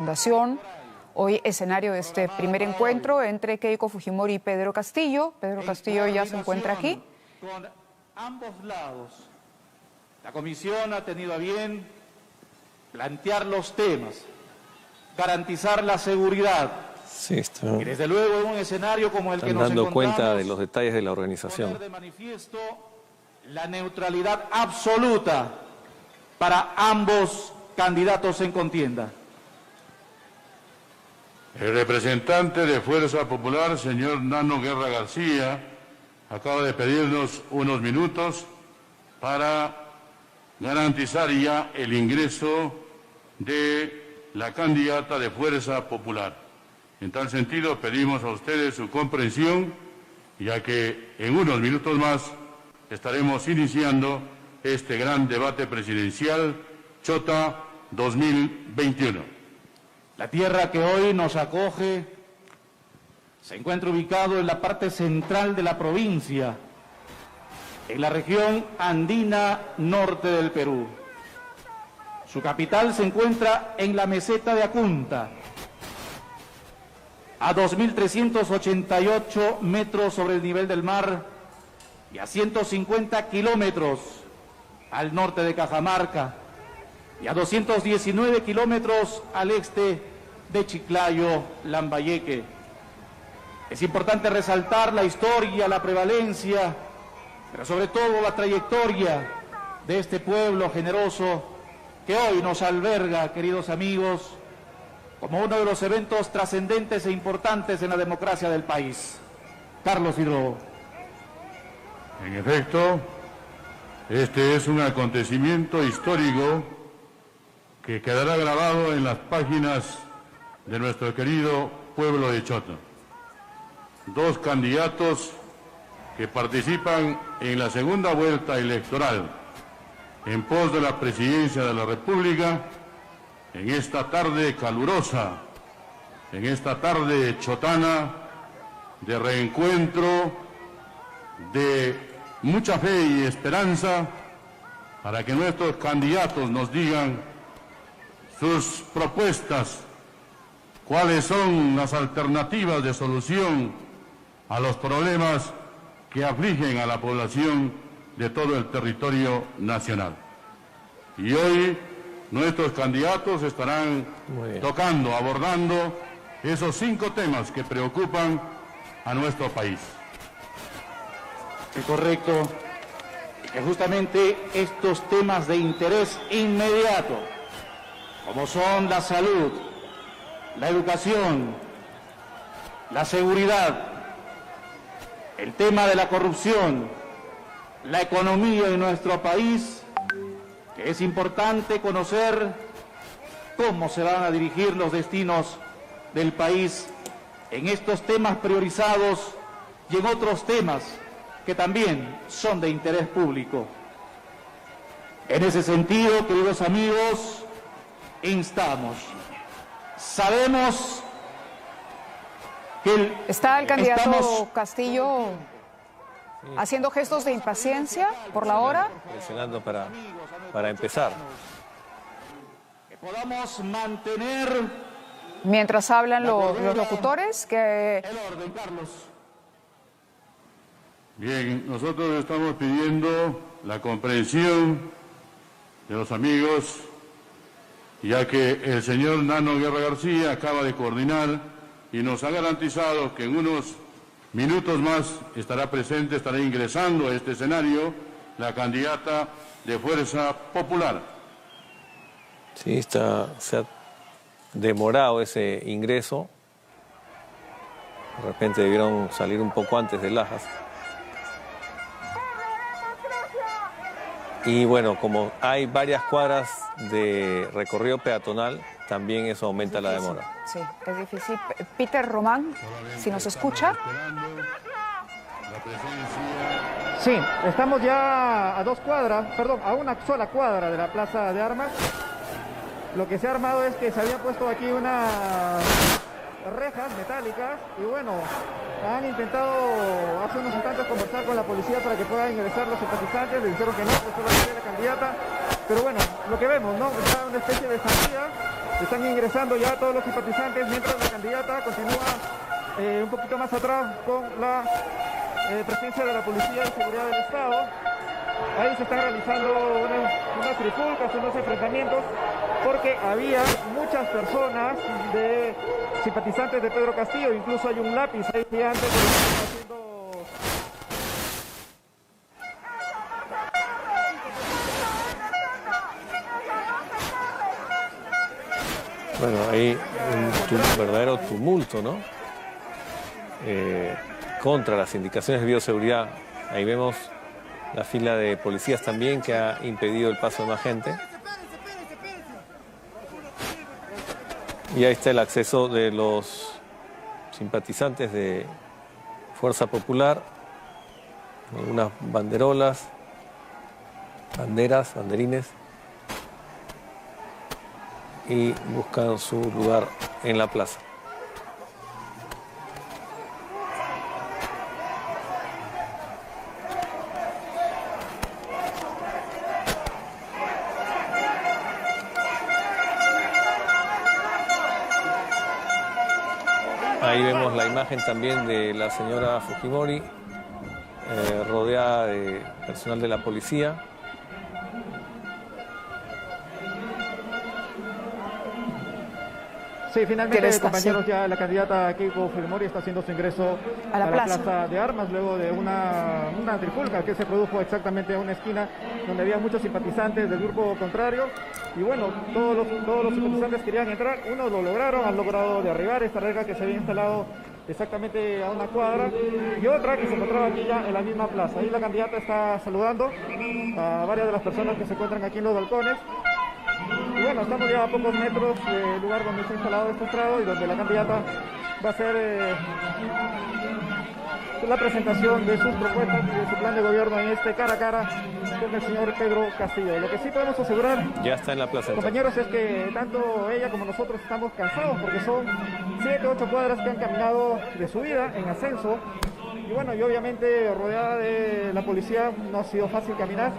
Fundación. Hoy escenario de este primer encuentro entre Keiko Fujimori y Pedro Castillo. Pedro Castillo ya se encuentra aquí. Con ambos lados, la comisión ha tenido a bien plantear los temas, garantizar la seguridad. Sí, Y desde luego en un escenario como el que nos dando encontramos, cuenta de los detalles de la organización. poner de manifiesto la neutralidad absoluta para ambos candidatos en contienda. El representante de Fuerza Popular, señor Nano Guerra García, acaba de pedirnos unos minutos para garantizar ya el ingreso de la candidata de Fuerza Popular. En tal sentido, pedimos a ustedes su comprensión, ya que en unos minutos más estaremos iniciando este gran debate presidencial Chota 2021. La tierra que hoy nos acoge se encuentra ubicado en la parte central de la provincia, en la región andina norte del Perú. Su capital se encuentra en la meseta de Acunta, a 2.388 metros sobre el nivel del mar y a 150 kilómetros al norte de Cajamarca y a 219 kilómetros al este de Chiclayo, Lambayeque. Es importante resaltar la historia, la prevalencia, pero sobre todo la trayectoria de este pueblo generoso que hoy nos alberga, queridos amigos, como uno de los eventos trascendentes e importantes en la democracia del país. Carlos Hidrobo. En efecto, este es un acontecimiento histórico que quedará grabado en las páginas de nuestro querido pueblo de Chota. Dos candidatos que participan en la segunda vuelta electoral en pos de la presidencia de la República en esta tarde calurosa, en esta tarde chotana de reencuentro, de mucha fe y esperanza, para que nuestros candidatos nos digan sus propuestas, cuáles son las alternativas de solución a los problemas que afligen a la población de todo el territorio nacional. Y hoy nuestros candidatos estarán tocando, abordando esos 5 temas que preocupan a nuestro país. Es correcto, que justamente estos temas de interés inmediato, como son la salud, la educación, la seguridad, el tema de la corrupción, la economía en nuestro país, que es importante conocer cómo se van a dirigir los destinos del país en estos temas priorizados y en otros temas que también son de interés público. En ese sentido, queridos amigos, instamos. Sabemos que ¿Está el candidato Castillo haciendo gestos de impaciencia por la hora? Presionando para empezar. que podamos mantener Mientras hablan los locutores, que el orden, Carlos. Bien, nosotros estamos pidiendo la comprensión de los amigos, ya que el señor Nano Guerra García acaba de coordinar y nos ha garantizado que en unos minutos más estará presente, estará ingresando a este escenario la candidata de Fuerza Popular. Sí, se ha demorado ese ingreso. De repente debieron salir un poco antes de Lajas. Y bueno, como hay varias cuadras de recorrido peatonal, también eso aumenta la demora. sí, es difícil. Peter Román, si nos escucha. Sí, estamos ya a 2 cuadras, perdón, a una sola cuadra de la Plaza de Armas. Lo que se ha armado es que se había puesto aquí unas rejas metálicas y bueno, han intentado hace unos instantes conversar con la policía para que puedan ingresar los simpatizantes, le dijeron que no, que solo quería la candidata, pero bueno, lo que vemos, ¿no? Está una especie de sandía Están ingresando ya todos los simpatizantes mientras la candidata continúa un poquito más atrás con la presencia de la Policía de Seguridad del Estado. Ahí se están realizando unas trifulcas, unos enfrentamientos, porque había muchas personas de simpatizantes de Pedro Castillo. Incluso hay un lápiz ahí gigante que está haciendo... Bueno, hay un verdadero tumulto, ¿no? Contra las indicaciones de bioseguridad. Ahí vemos la fila de policías también que ha impedido el paso de más gente. Y ahí está el acceso de los simpatizantes de Fuerza Popular. Algunas banderolas, banderines. Y buscan su lugar en la plaza. Ahí vemos la imagen también de la señora Fujimori, rodeada de personal de la policía. Sí, finalmente, compañeros, ya la candidata Keiko Fujimori está haciendo su ingreso a la plaza de Armas luego de una trifulca que se produjo exactamente a una esquina donde había muchos simpatizantes del grupo contrario. Y bueno, todos los simpatizantes querían entrar, unos lo lograron, han logrado derribar esta reja que se había instalado exactamente a una cuadra, y otra que se encontraba aquí ya en la misma plaza. Ahí la candidata está saludando a varias de las personas que se encuentran aquí en los balcones. Y bueno, estamos ya a pocos metros del lugar donde se ha instalado este estrado y donde la candidata va a hacer la presentación de sus propuestas y de su plan de gobierno en este cara a cara con el señor Pedro Castillo. Lo que sí podemos asegurar, ya está en la plaza, compañeros, es que tanto ella como nosotros estamos cansados porque son 7 u 8 cuadras que han caminado de subida en ascenso. Y bueno, y obviamente rodeada de la policía no ha sido fácil caminar,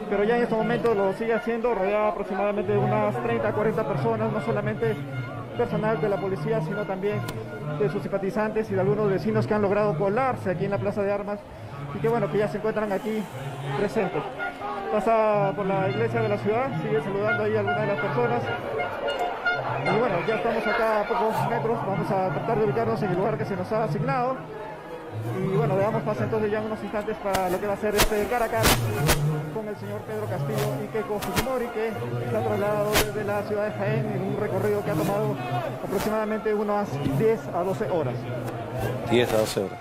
pero ya en este momento lo sigue haciendo, rodeada aproximadamente de unas 30 a 40 personas, no solamente personal de la policía, sino también de sus simpatizantes y de algunos vecinos que han logrado colarse aquí en la Plaza de Armas y que bueno, que ya se encuentran aquí presentes. Pasa por la iglesia de la ciudad, sigue saludando ahí a algunas de las personas. Y bueno, ya estamos acá a pocos metros, vamos a tratar de ubicarnos en el lugar que se nos ha asignado. Y bueno, le damos paso entonces ya en unos instantes para lo que va a ser este cara a cara con el señor Pedro Castillo y Keiko Fujimori, que se ha trasladado desde la ciudad de Jaén en un recorrido que ha tomado aproximadamente unas 10 a 12 horas. 10 a 12 horas.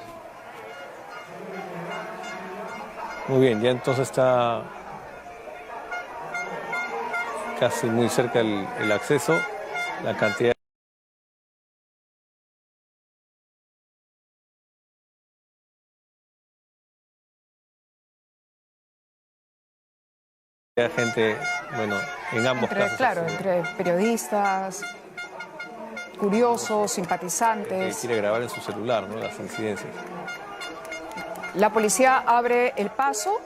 Muy bien, ya entonces está casi muy cerca el acceso, la cantidad de gente, bueno, en ambos casos. Claro, entre periodistas, curiosos, simpatizantes. Que quiere grabar en su celular, ¿no?, las incidencias. La policía abre el paso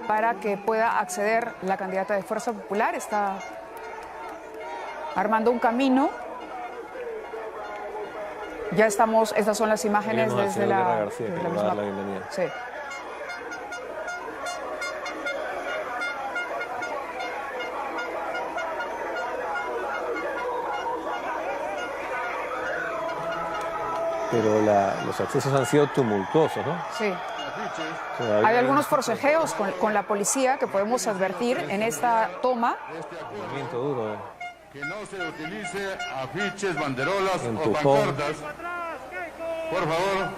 para que pueda acceder la candidata de Fuerza Popular. Está armando un camino. Ya estamos, estas son las imágenes desde la misma. La bienvenida. Sí. Pero los accesos han sido tumultuosos, ¿no? Sí. Hay algunos forcejeos con la policía que podemos advertir en esta toma. Movimiento duro. Que no se utilice afiches, banderolas Empujón. o pancartas. Por favor.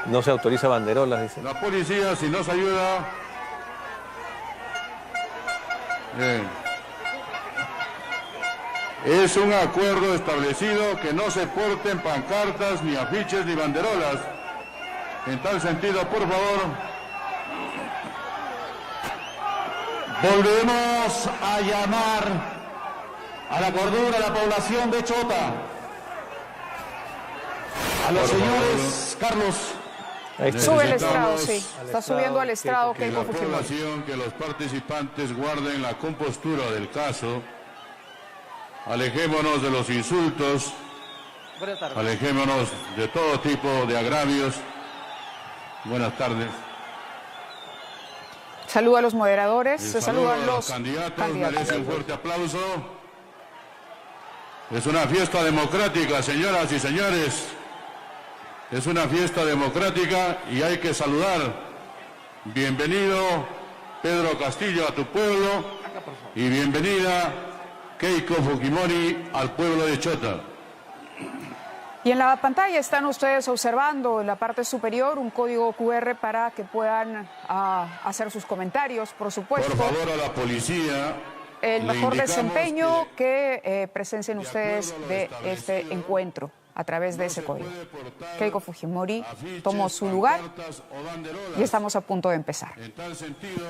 No se autoriza banderolas, dice. La policía, si nos ayuda. Bien. Es un acuerdo establecido que no se porten pancartas, ni afiches, ni banderolas. En tal sentido, por favor. Volvemos a llamar a la cordura a la población de Chota. A los señores, Carlos. Sube el estrado, sí. Está subiendo al estrado Que la Keiko Fujimori. población, que los participantes guarden la compostura del caso alejémonos de los insultos, alejémonos de todo tipo de agravios. Buenas tardes. Saludo a los moderadores, se saludan los candidatos. Merece un fuerte aplauso. Es una fiesta democrática, señoras y señores. Es una fiesta democrática y hay que saludar. Bienvenido, Pedro Castillo, a tu pueblo, y bienvenida, Keiko Fujimori, al pueblo de Chota. Y en la pantalla están ustedes observando en la parte superior un código QR para que puedan hacer sus comentarios, por supuesto. Por favor, a la policía. El mejor desempeño que presencien ustedes de este encuentro a través de ese código. Keiko Fujimori tomó su lugar y estamos a punto de empezar. En tal sentido,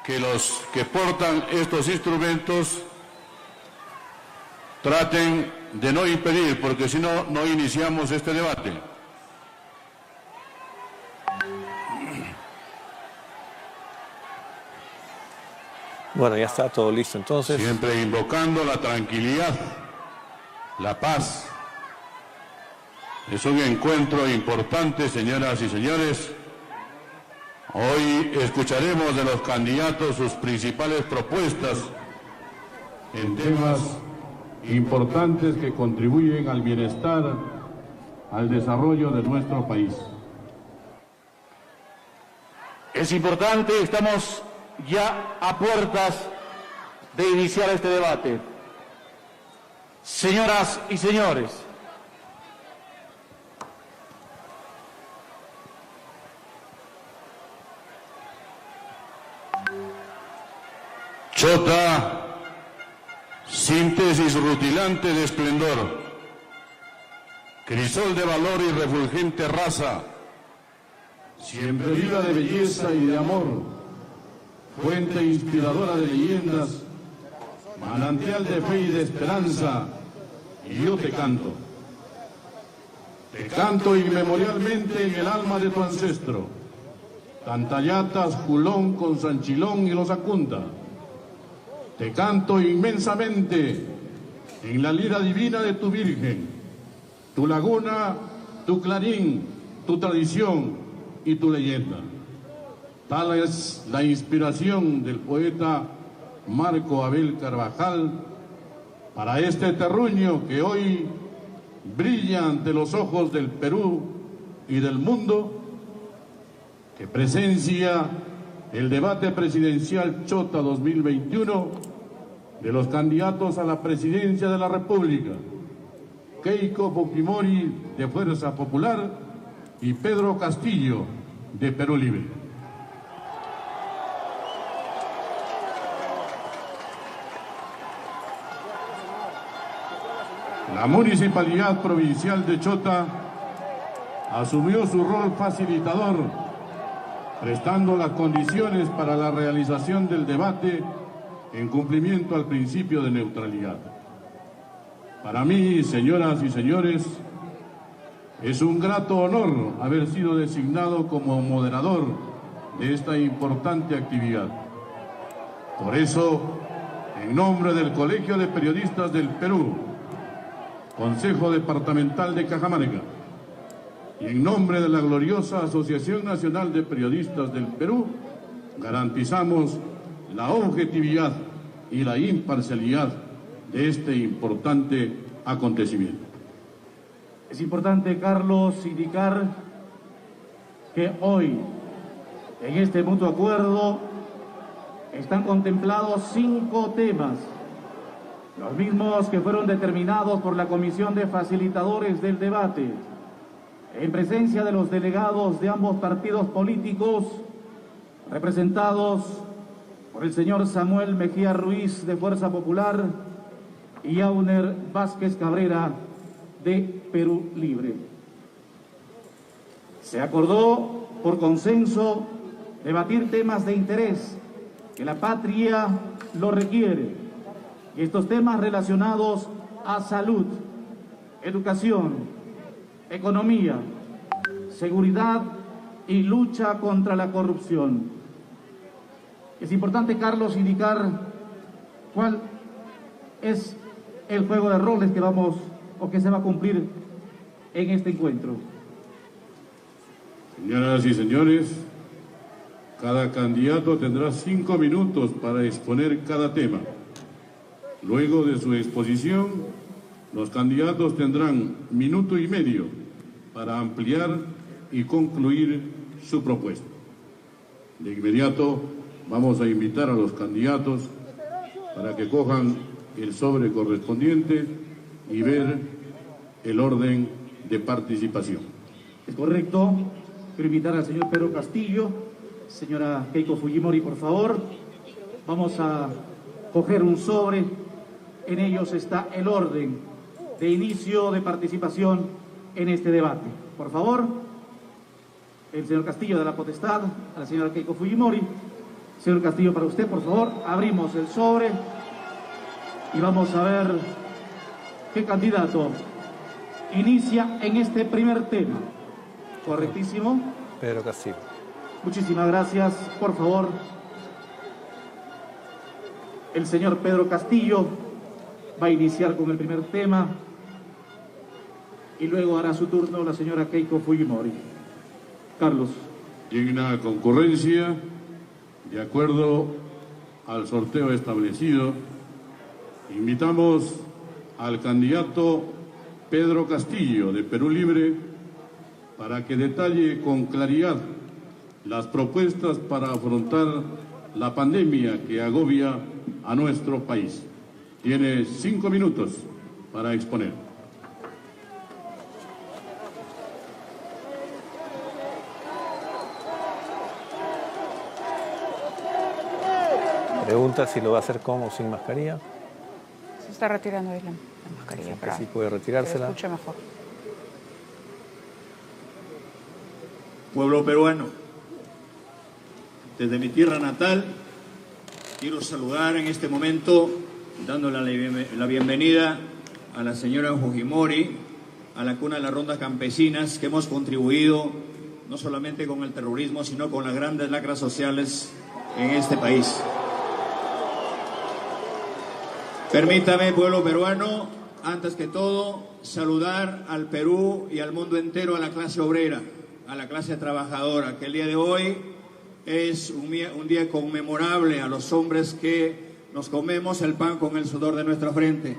que los que portan estos instrumentos traten de no impedir, porque si no, no iniciamos este debate. Bueno, ya está todo listo entonces. Siempre invocando la tranquilidad, la paz. Es un encuentro importante, señoras y señores. Hoy escucharemos de los candidatos sus principales propuestas en temas importantes que contribuyen al bienestar, al desarrollo de nuestro país. Es importante, estamos ya a puertas de iniciar este debate. Señoras y señores, Chota, síntesis rutilante de esplendor, crisol de valor y refulgente raza, siempre viva de belleza y de amor, fuente inspiradora de leyendas, manantial de fe y de esperanza, y yo te canto. Te canto inmemorialmente en el alma de tu ancestro, Tantayatas, Julón, con Sanchilón y los Acunta. Te canto inmensamente en la lira divina de tu Virgen, tu laguna, tu clarín, tu tradición y tu leyenda. Tal es la inspiración del poeta Marco Abel Carvajal para este terruño que hoy brilla ante los ojos del Perú y del mundo, que presencia el debate presidencial Chota 2021 de los candidatos a la presidencia de la República, Keiko Fujimori de Fuerza Popular y Pedro Castillo de Perú Libre. La Municipalidad Provincial de Chota asumió su rol facilitador, prestando las condiciones para la realización del debate en cumplimiento al principio de neutralidad. Para mí, señoras y señores, es un grato honor haber sido designado como moderador de esta importante actividad. Por eso, en nombre del Colegio de Periodistas del Perú, Consejo Departamental de Cajamarca, y en nombre de la gloriosa Asociación Nacional de Periodistas del Perú, garantizamos la objetividad y la imparcialidad de este importante acontecimiento. Es importante, Carlos, indicar que hoy, en este mutuo acuerdo, están contemplados 5 temas, los mismos que fueron determinados por la Comisión de Facilitadores del Debate, en presencia de los delegados de ambos partidos políticos, representados por el señor Samuel Mejía Ruiz de Fuerza Popular y Auner Vázquez Cabrera de Perú Libre. Se acordó por consenso debatir temas de interés que la patria lo requiere, y estos temas relacionados a salud, educación, economía, seguridad y lucha contra la corrupción. Es importante, Carlos, indicar cuál es el juego de roles que vamos o que se va a cumplir en este encuentro. Señoras y señores, cada candidato tendrá 5 minutos para exponer cada tema. Luego de su exposición, los candidatos tendrán 1,5 minutos para ampliar y concluir su propuesta. De inmediato vamos a invitar a los candidatos para que cojan el sobre correspondiente y ver el orden de participación. Es correcto. Quiero invitar al señor Pedro Castillo, señora Keiko Fujimori, por favor. Vamos a coger un sobre. En ellos está el orden de inicio de participación en este debate. Por favor, el señor Castillo de la potestad, a la señora Keiko Fujimori. Señor Castillo, para usted, por favor, abrimos el sobre y vamos a ver qué candidato inicia en este primer tema. ¿Correctísimo? Pedro Castillo. Muchísimas gracias. Por favor, el señor Pedro Castillo va a iniciar con el primer tema y luego hará su turno la señora Keiko Fujimori. Carlos. Digna concurrencia, de acuerdo al sorteo establecido, invitamos al candidato Pedro Castillo, de Perú Libre, para que detalle con claridad las propuestas para afrontar la pandemia que agobia a nuestro país. Tiene 5 minutos para exponer. Pregunta si lo va a hacer con o sin mascarilla. Se está retirando de la mascarilla para sí puede retirársela. que escuche mejor. Pueblo peruano, desde mi tierra natal, quiero saludar en este momento, dándole la bienvenida a la señora Fujimori, a la cuna de las rondas campesinas, que hemos contribuido no solamente con el terrorismo, sino con las grandes lacras sociales en este país. Permítame, pueblo peruano, antes que todo, saludar al Perú y al mundo entero, a la clase obrera, a la clase trabajadora, que el día de hoy es un día conmemorable, a los hombres que nos comemos el pan con el sudor de nuestra frente.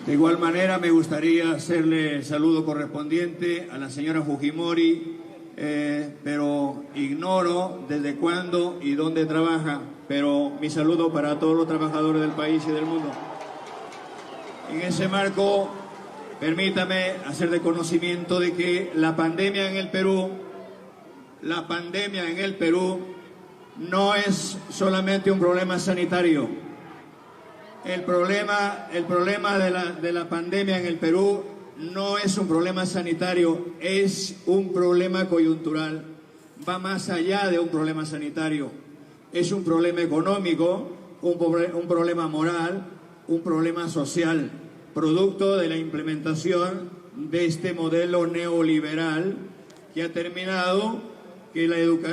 De igual manera, me gustaría hacerle el saludo correspondiente a la señora Fujimori, pero ignoro desde cuándo y dónde trabaja, pero mi saludo para todos los trabajadores del país y del mundo. En ese marco, permítame hacer de conocimiento de que la pandemia en el Perú no es solamente un problema sanitario. El problema de la pandemia en el Perú no es un problema sanitario, es un problema coyuntural. Va más allá de un problema sanitario. Es un problema económico, un problema moral, un problema social, producto de la implementación de este modelo neoliberal que ha terminado que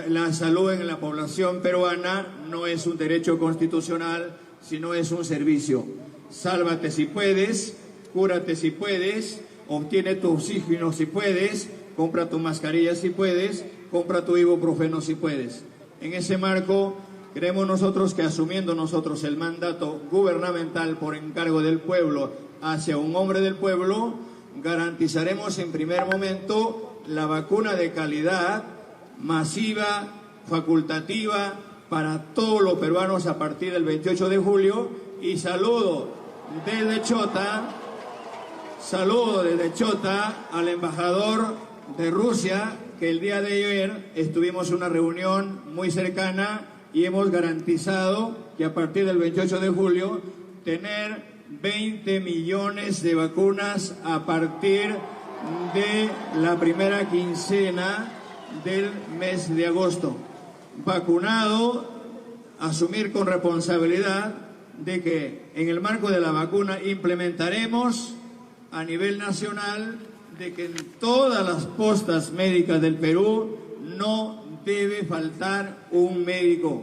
la salud en la población peruana no es un derecho constitucional, sino es un servicio. Sálvate si puedes, cúrate si puedes, obtiene tu oxígeno si puedes, compra tu mascarilla si puedes, compra tu ibuprofeno si puedes. En ese marco, creemos nosotros que asumiendo nosotros el mandato gubernamental por encargo del pueblo hacia un hombre del pueblo, garantizaremos en primer momento la vacuna de calidad, masiva, facultativa, para todos los peruanos a partir del 28 de julio. Y saludo desde Chota al embajador de Rusia, que el día de ayer estuvimos en una reunión muy cercana y hemos garantizado que a partir del 28 de julio tener 20 millones de vacunas a partir de la primera quincena del mes de agosto. Vacunado, asumir con responsabilidad de que en el marco de la vacuna implementaremos a nivel nacional de que en todas las postas médicas del Perú no debe faltar un médico.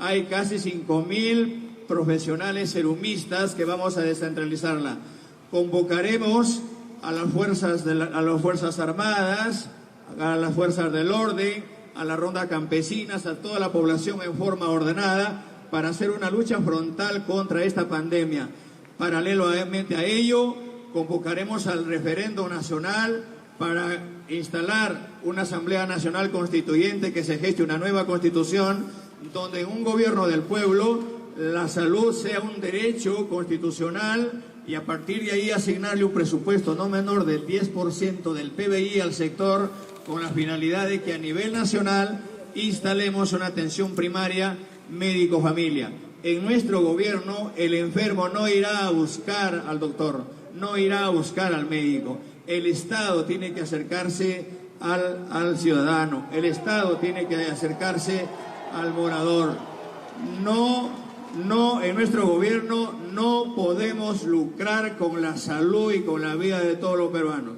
hay casi 5.000 profesionales serumistas que vamos a descentralizarla. Convocaremos a las Fuerzas Armadas, a las Fuerzas del Orden, a la Ronda Campesinas, a toda la población en forma ordenada para hacer una lucha frontal contra esta pandemia. Paralelamente a ello, convocaremos al referendo nacional para instalar una Asamblea Nacional Constituyente que se geste una nueva constitución donde en un gobierno del pueblo la salud sea un derecho constitucional y a partir de ahí asignarle un presupuesto no menor del 10% del PBI al sector con la finalidad de que a nivel nacional instalemos una atención primaria médico-familia. En nuestro gobierno el enfermo no irá a buscar al doctor, no irá a buscar al médico. El Estado tiene que acercarse al ciudadano, el Estado tiene que acercarse al morador. En nuestro gobierno no podemos lucrar con la salud y con la vida de todos los peruanos.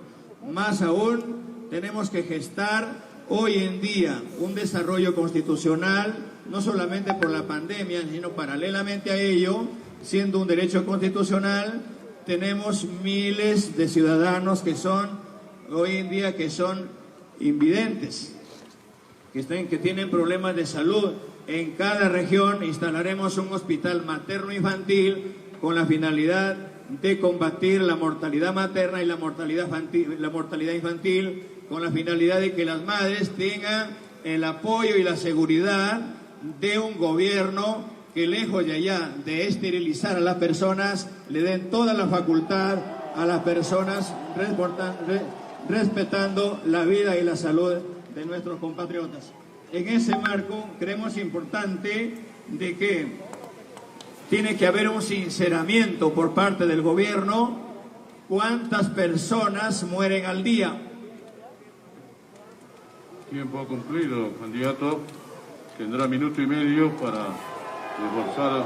Más aún, tenemos que gestar hoy en día un desarrollo constitucional, no solamente por la pandemia, sino paralelamente a ello, siendo un derecho constitucional, tenemos miles de ciudadanos que son, hoy en día, que son invidentes, que tienen problemas de salud. En cada región instalaremos un hospital materno-infantil con la finalidad de combatir la mortalidad materna y la mortalidad infantil, con la finalidad de que las madres tengan el apoyo y la seguridad de un gobierno que, lejos de allá de esterilizar a las personas, le den toda la facultad a las personas, respetando la vida y la salud de nuestros compatriotas. En ese marco creemos importante de que tiene que haber un sinceramiento por parte del gobierno. ¿Cuántas personas mueren al día? Tiempo cumplido, candidato. Tendrá minuto y medio para reforzar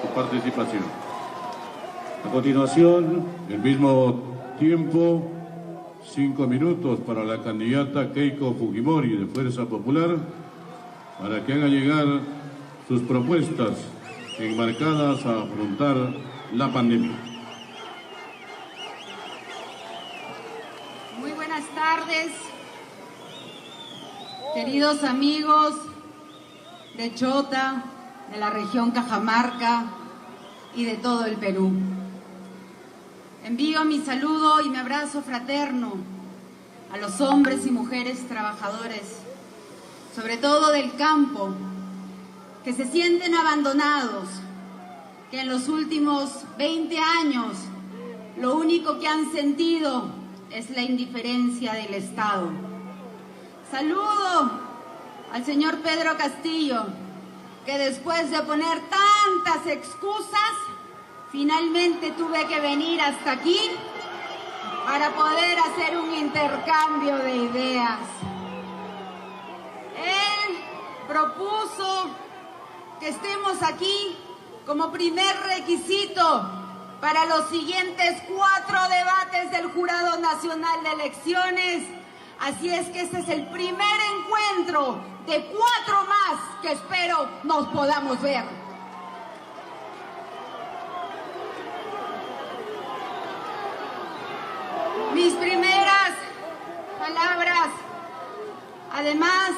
su participación. A continuación, El mismo tiempo, 5 minutos para la candidata Keiko Fujimori de Fuerza Popular para que haga llegar sus propuestas enmarcadas a afrontar la pandemia. Muy buenas tardes, queridos amigos de Chota, de la región Cajamarca y de todo el Perú. Envío mi saludo y mi abrazo fraterno a los hombres y mujeres trabajadores, sobre todo del campo, que se sienten abandonados, que en los últimos 20 años lo único que han sentido es la indiferencia del Estado. Saludo al señor Pedro Castillo, que después de poner tantas excusas, finalmente tuve que venir hasta aquí para poder hacer un intercambio de ideas. Él propuso que estemos aquí como primer requisito para los siguientes 4 debates del Jurado Nacional de Elecciones. Así es que este es el primer encuentro de 4 más que espero nos podamos ver. Mis primeras palabras, además,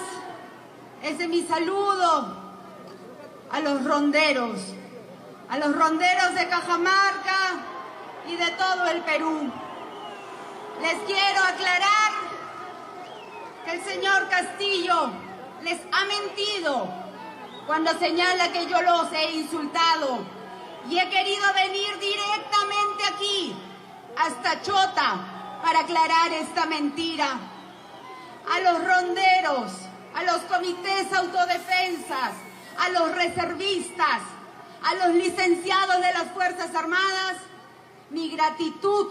es de mi saludo a los ronderos de Cajamarca y de todo el Perú. Les quiero aclarar que el señor Castillo les ha mentido cuando señala que yo los he insultado, y he querido venir directamente aquí, hasta Chota, para aclarar esta mentira. A los ronderos, a los comités autodefensas, a los reservistas, a los licenciados de las Fuerzas Armadas, mi gratitud,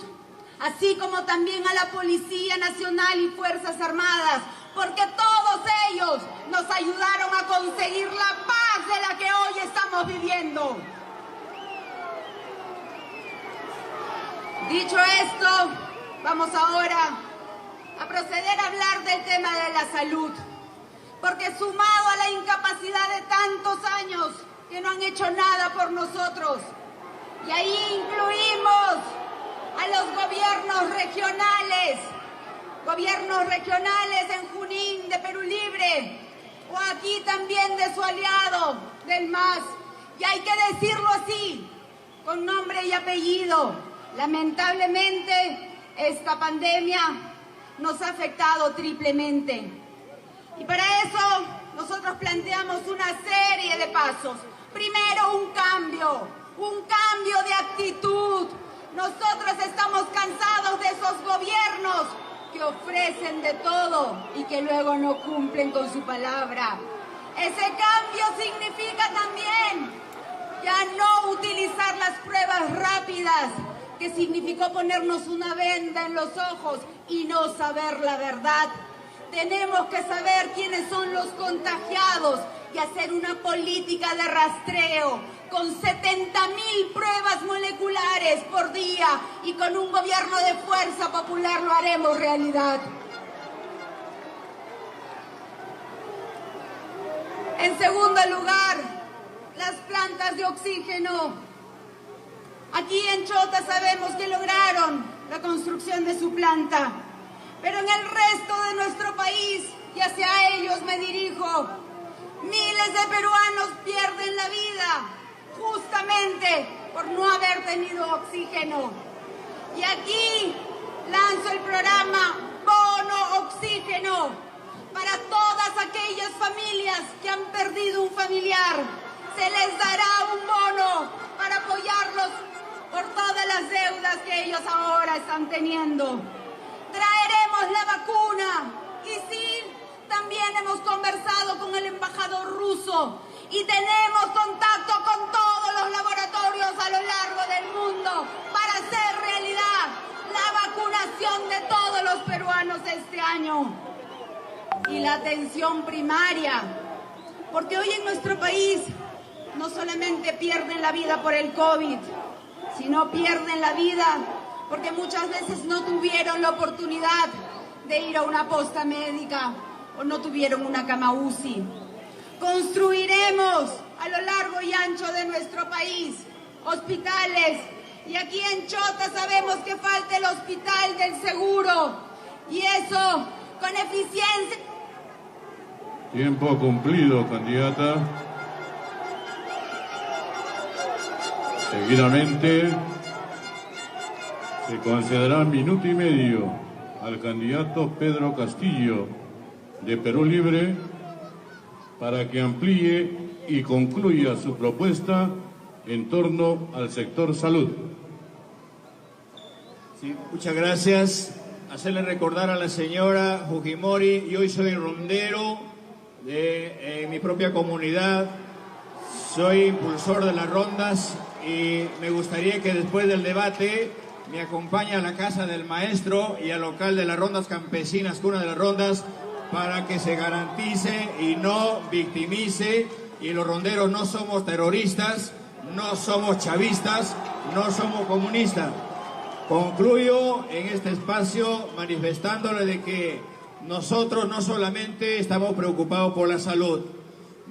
así como también a la Policía Nacional y Fuerzas Armadas, porque todos ellos nos ayudaron a conseguir la paz de la que hoy estamos viviendo. Dicho esto, vamos ahora a proceder a hablar del tema de la salud, porque sumado a la incapacidad de tantos años que no han hecho nada por nosotros, y ahí incluimos a los gobiernos regionales en Junín de Perú Libre, o aquí también de su aliado, del MAS, y hay que decirlo así, con nombre y apellido. Lamentablemente, esta pandemia nos ha afectado triplemente. Y para eso nosotros planteamos una serie de pasos. Primero, un cambio de actitud. Nosotros estamos cansados de esos gobiernos que ofrecen de todo y que luego no cumplen con su palabra. Ese cambio significa también ya no utilizar las pruebas rápidas, que significó ponernos una venda en los ojos y no saber la verdad. Tenemos que saber quiénes son los contagiados y hacer una política de rastreo con 70.000 pruebas moleculares por día, y con un gobierno de fuerza popular lo haremos realidad. En segundo lugar, las plantas de oxígeno. Aquí en Chota sabemos que lograron la construcción de su planta, pero en el resto de nuestro país, y hacia ellos me dirijo, miles de peruanos pierden la vida justamente por no haber tenido oxígeno. Y aquí lanzo el programa Bono Oxígeno para todas aquellas familias que han perdido un familiar. Se les dará un bono para apoyarlos por todas las deudas que ellos ahora están teniendo. Traeremos la vacuna, y sí, también hemos conversado con el embajador ruso y tenemos contacto con todos los laboratorios a lo largo del mundo para hacer realidad la vacunación de todos los peruanos este año. Y la atención primaria, porque hoy en nuestro país no solamente pierden la vida por el COVID, sino pierden la vida porque muchas veces no tuvieron la oportunidad de ir a una posta médica o no tuvieron una cama UCI. Construiremos a lo largo y ancho de nuestro país hospitales, y aquí en Chota sabemos que falta el hospital del seguro, y eso con eficiencia. Tiempo cumplido, candidata. Seguidamente se concederá 1,5 minutos al candidato Pedro Castillo de Perú Libre para que amplíe y concluya su propuesta en torno al sector salud. Sí, muchas gracias. Hacerle recordar a la señora Fujimori, yo hoy soy rondero de mi propia comunidad, soy impulsor de las rondas, y me gustaría que después del debate me acompañe a la Casa del Maestro y al local de las rondas campesinas, Cuna de las Rondas, para que se garantice y no victimice. Y los ronderos no somos terroristas, no somos chavistas, no somos comunistas. Concluyo en este espacio manifestándole de que nosotros no solamente estamos preocupados por la salud,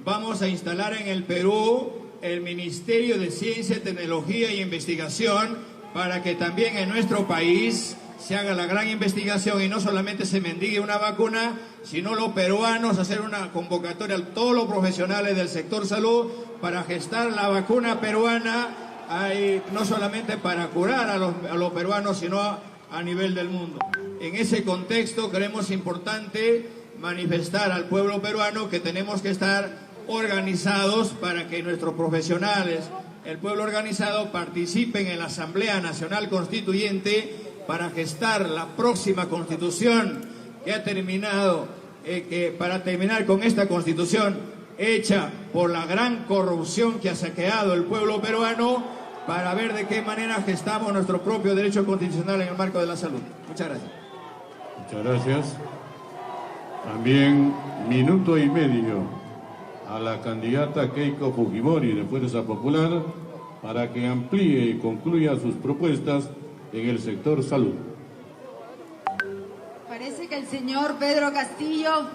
vamos a instalar en el Perú el Ministerio de Ciencia, Tecnología e Investigación para que también en nuestro país se haga la gran investigación y no solamente se mendigue una vacuna, sino los peruanos hacer una convocatoria a todos los profesionales del sector salud para gestar la vacuna peruana, no solamente para curar a los peruanos, sino a nivel del mundo. En ese contexto creemos importante manifestar al pueblo peruano que tenemos que estar organizados para que nuestros profesionales, el pueblo organizado, participen en la Asamblea Nacional Constituyente para gestar la próxima Constitución que ha terminado, para terminar con esta Constitución hecha por la gran corrupción que ha saqueado el pueblo peruano, para ver de qué manera gestamos nuestro propio derecho constitucional en el marco de la salud. Muchas gracias. Muchas gracias. También 1,5 minutos a la candidata Keiko Fujimori de Fuerza Popular para que amplíe y concluya sus propuestas en el sector salud. Parece que el señor Pedro Castillo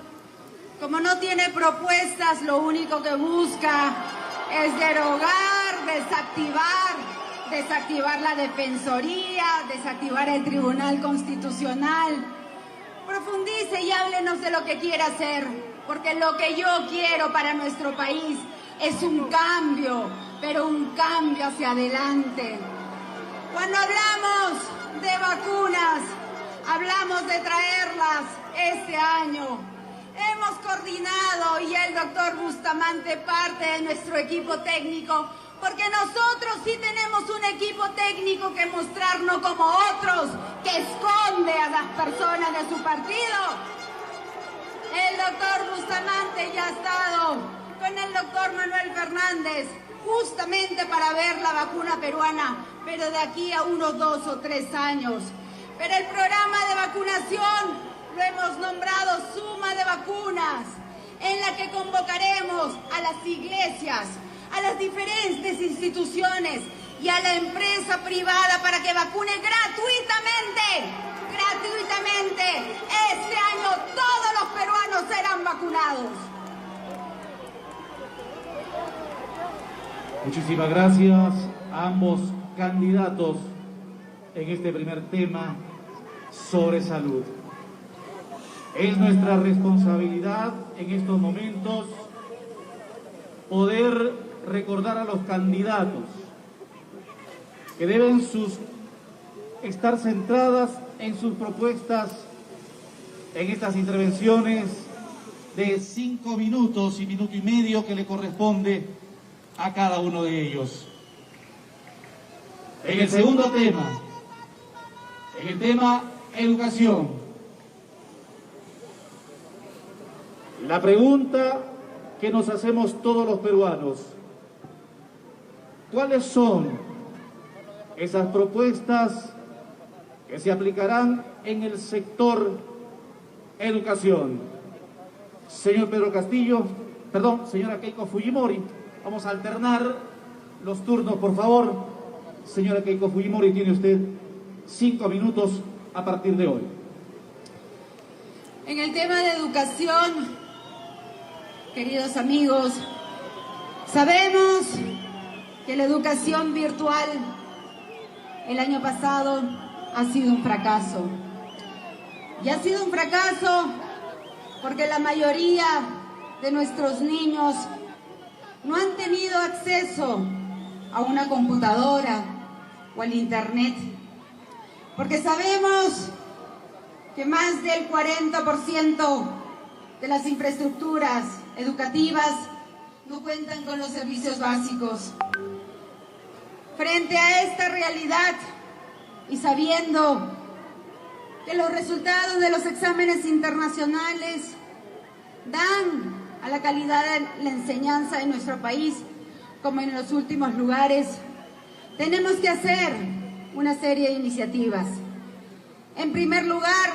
como no tiene propuestas, lo único que busca es derogar, desactivar la Defensoría, desactivar el Tribunal Constitucional. Profundice y háblenos de lo que quiere hacer, porque lo que yo quiero para nuestro país es un cambio, pero un cambio hacia adelante. Cuando hablamos de vacunas, hablamos de traerlas este año. Hemos coordinado y el doctor Bustamante parte de nuestro equipo técnico, porque nosotros sí tenemos un equipo técnico que mostrar, no como otros, que esconde a las personas de su partido. El doctor Bustamante ya ha estado con el doctor Manuel Fernández, justamente para ver la vacuna peruana, pero de aquí a unos 2 o 3 años. Pero el programa de vacunación lo hemos nombrado Suma de Vacunas, en la que convocaremos a las iglesias, a las diferentes instituciones y a la empresa privada para que vacune gratuitamente. Este año todos los peruanos serán vacunados. Muchísimas gracias a ambos candidatos en este primer tema sobre salud. Es nuestra responsabilidad en estos momentos poder recordar a los candidatos que deben estar centradas en sus propuestas en estas intervenciones de 5 minutos y minuto y medio que le corresponde a cada uno de ellos. En el segundo tema, en el tema educación, la pregunta que nos hacemos todos los peruanos: ¿cuáles son esas propuestas que se aplicarán en el sector educación? Señor Pedro Castillo, perdón, señora Keiko Fujimori, vamos a alternar los turnos, por favor. Señora Keiko Fujimori, tiene usted 5 minutos a partir de hoy. En el tema de educación, queridos amigos, sabemos que la educación virtual el año pasado ha sido un fracaso. Y ha sido un fracaso porque la mayoría de nuestros niños no han tenido acceso a una computadora o al internet. Porque sabemos que más del 40% de las infraestructuras educativas no cuentan con los servicios básicos. Frente a esta realidad y sabiendo que los resultados de los exámenes internacionales dan a la calidad de la enseñanza en nuestro país como en los últimos lugares, tenemos que hacer una serie de iniciativas. En primer lugar,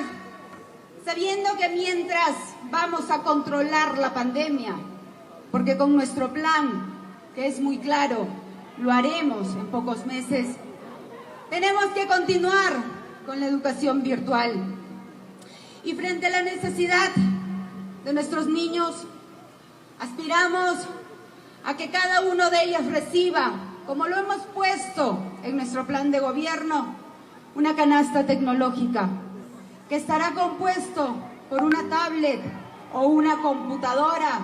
sabiendo que mientras vamos a controlar la pandemia, porque con nuestro plan, que es muy claro, lo haremos en pocos meses, tenemos que continuar con la educación virtual. Y frente a la necesidad de nuestros niños, aspiramos a que cada uno de ellos reciba, como lo hemos puesto en nuestro plan de gobierno, una canasta tecnológica que estará compuesto por una tablet o una computadora,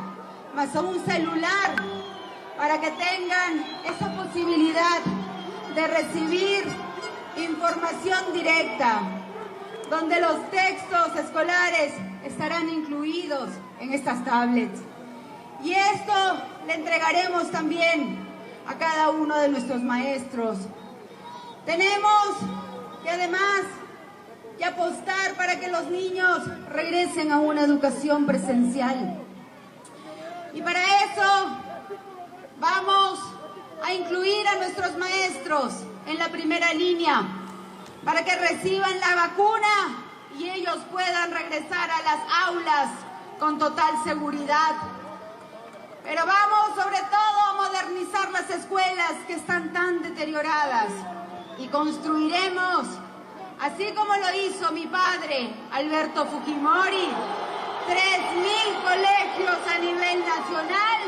más un celular, para que tengan esa posibilidad de recibir información directa, donde los textos escolares estarán incluidos en estas tablets. Y esto le entregaremos también a cada uno de nuestros maestros. Tenemos que además que apostar para que los niños regresen a una educación presencial. Y para eso vamos a incluir a nuestros maestros en la primera línea, para que reciban la vacuna y ellos puedan regresar a las aulas con total seguridad. Pero vamos sobre todo a modernizar las escuelas que están tan deterioradas y construiremos, así como lo hizo mi padre, Alberto Fujimori, 3.000 colegios a nivel nacional,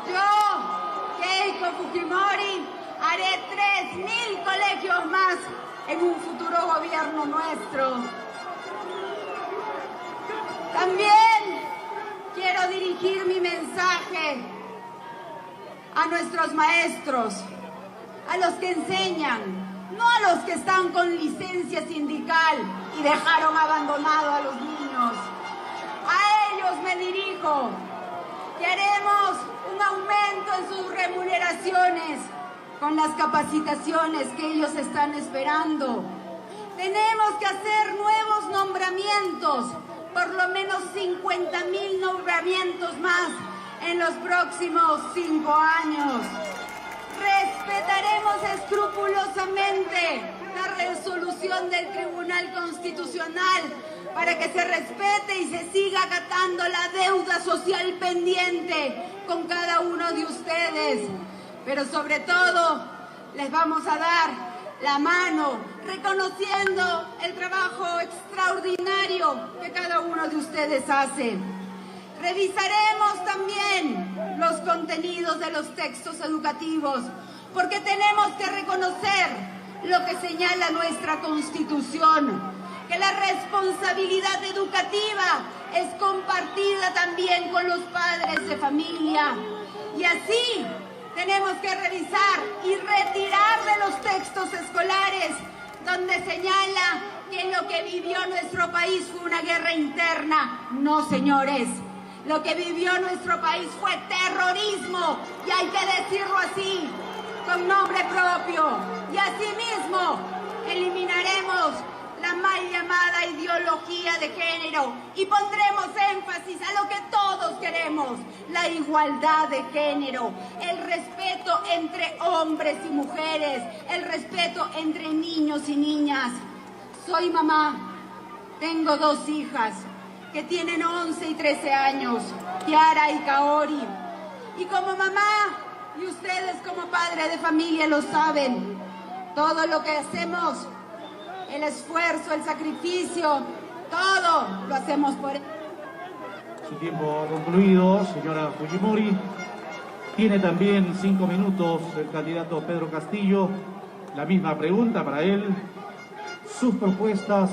yo, Keiko Fujimori, haré 3.000 colegios más en un futuro gobierno nuestro. También quiero dirigir mi mensaje a nuestros maestros, a los que enseñan, no a los que están con licencia sindical y dejaron abandonado a los niños. A ellos me dirijo, que haremos un aumento en sus remuneraciones con las capacitaciones que ellos están esperando. Tenemos que hacer nuevos nombramientos, por lo menos 50.000 nombramientos más en los próximos 5 años. Respetaremos escrupulosamente la resolución del Tribunal Constitucional para que se respete y se siga acatando la deuda social pendiente con cada uno de ustedes. Pero sobre todo, les vamos a dar la mano, reconociendo el trabajo extraordinario que cada uno de ustedes hace. Revisaremos también los contenidos de los textos educativos, porque tenemos que reconocer lo que señala nuestra Constitución, que la responsabilidad educativa es compartida también con los padres de familia. Y así tenemos que revisar y retirar de los textos escolares donde señala que lo que vivió nuestro país fue una guerra interna. No, señores. Lo que vivió nuestro país fue terrorismo, y hay que decirlo así, con nombre propio. Y asimismo, eliminaremos la mal llamada ideología de género y pondremos énfasis a lo que todos queremos, la igualdad de género, el respeto entre hombres y mujeres, el respeto entre niños y niñas. Soy mamá, tengo 2 hijas que tienen 11 y 13 años, Kiara y Kaori. Y como mamá, y ustedes como padre de familia lo saben, todo lo que hacemos, el esfuerzo, el sacrificio, todo lo hacemos por él. Su tiempo ha concluido, señora Fujimori. Tiene también 5 minutos el candidato Pedro Castillo. La misma pregunta para él. Sus propuestas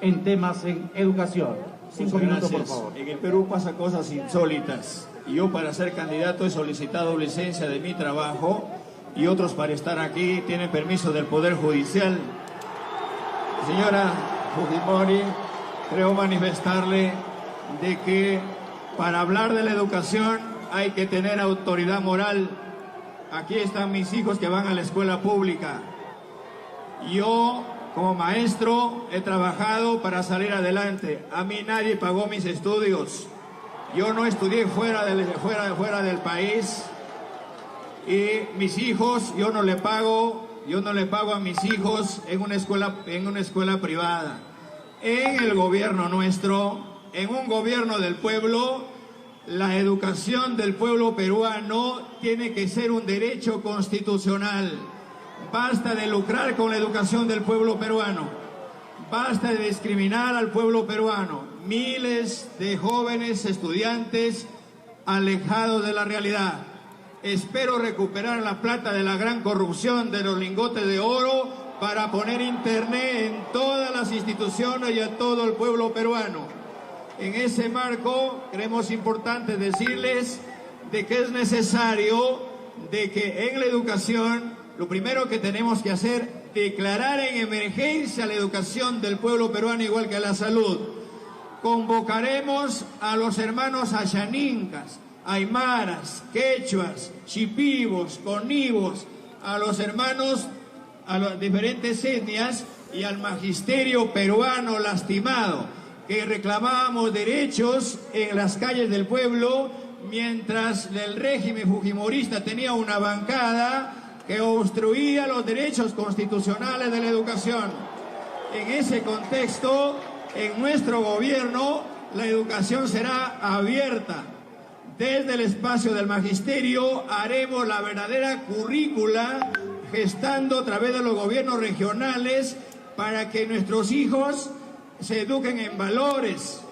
en temas en educación. 5 minutos, por favor. En el Perú pasan cosas insólitas. Yo para ser candidato he solicitado licencia de mi trabajo y otros para estar aquí tienen permiso del Poder Judicial. Señora Fujimori, creo manifestarle de que para hablar de la educación hay que tener autoridad moral. Aquí están mis hijos que van a la escuela pública. Yo, como maestro, he trabajado para salir adelante. A mí nadie pagó mis estudios. Yo no estudié fuera del país. Y mis hijos, yo no le pago a mis hijos en una escuela privada. En el gobierno nuestro, en un gobierno del pueblo, la educación del pueblo peruano tiene que ser un derecho constitucional. Basta de lucrar con la educación del pueblo peruano. Basta de discriminar al pueblo peruano. Miles de jóvenes estudiantes alejados de la realidad. Espero recuperar la plata de la gran corrupción de los lingotes de oro para poner internet en todas las instituciones y a todo el pueblo peruano. En ese marco, creemos importante decirles de que es necesario de que en la educación, lo primero que tenemos que hacer, declarar en emergencia la educación del pueblo peruano igual que la salud. Convocaremos a los hermanos ayaninkas, aymaras, quechuas, chipivos, conivos, a los hermanos, a las diferentes etnias y al magisterio peruano lastimado, que reclamábamos derechos en las calles del pueblo, mientras el régimen fujimorista tenía una bancada que obstruía los derechos constitucionales de la educación. En ese contexto, en nuestro gobierno, la educación será abierta. Desde el espacio del magisterio haremos la verdadera currícula, gestando a través de los gobiernos regionales para que nuestros hijos se eduquen en valores,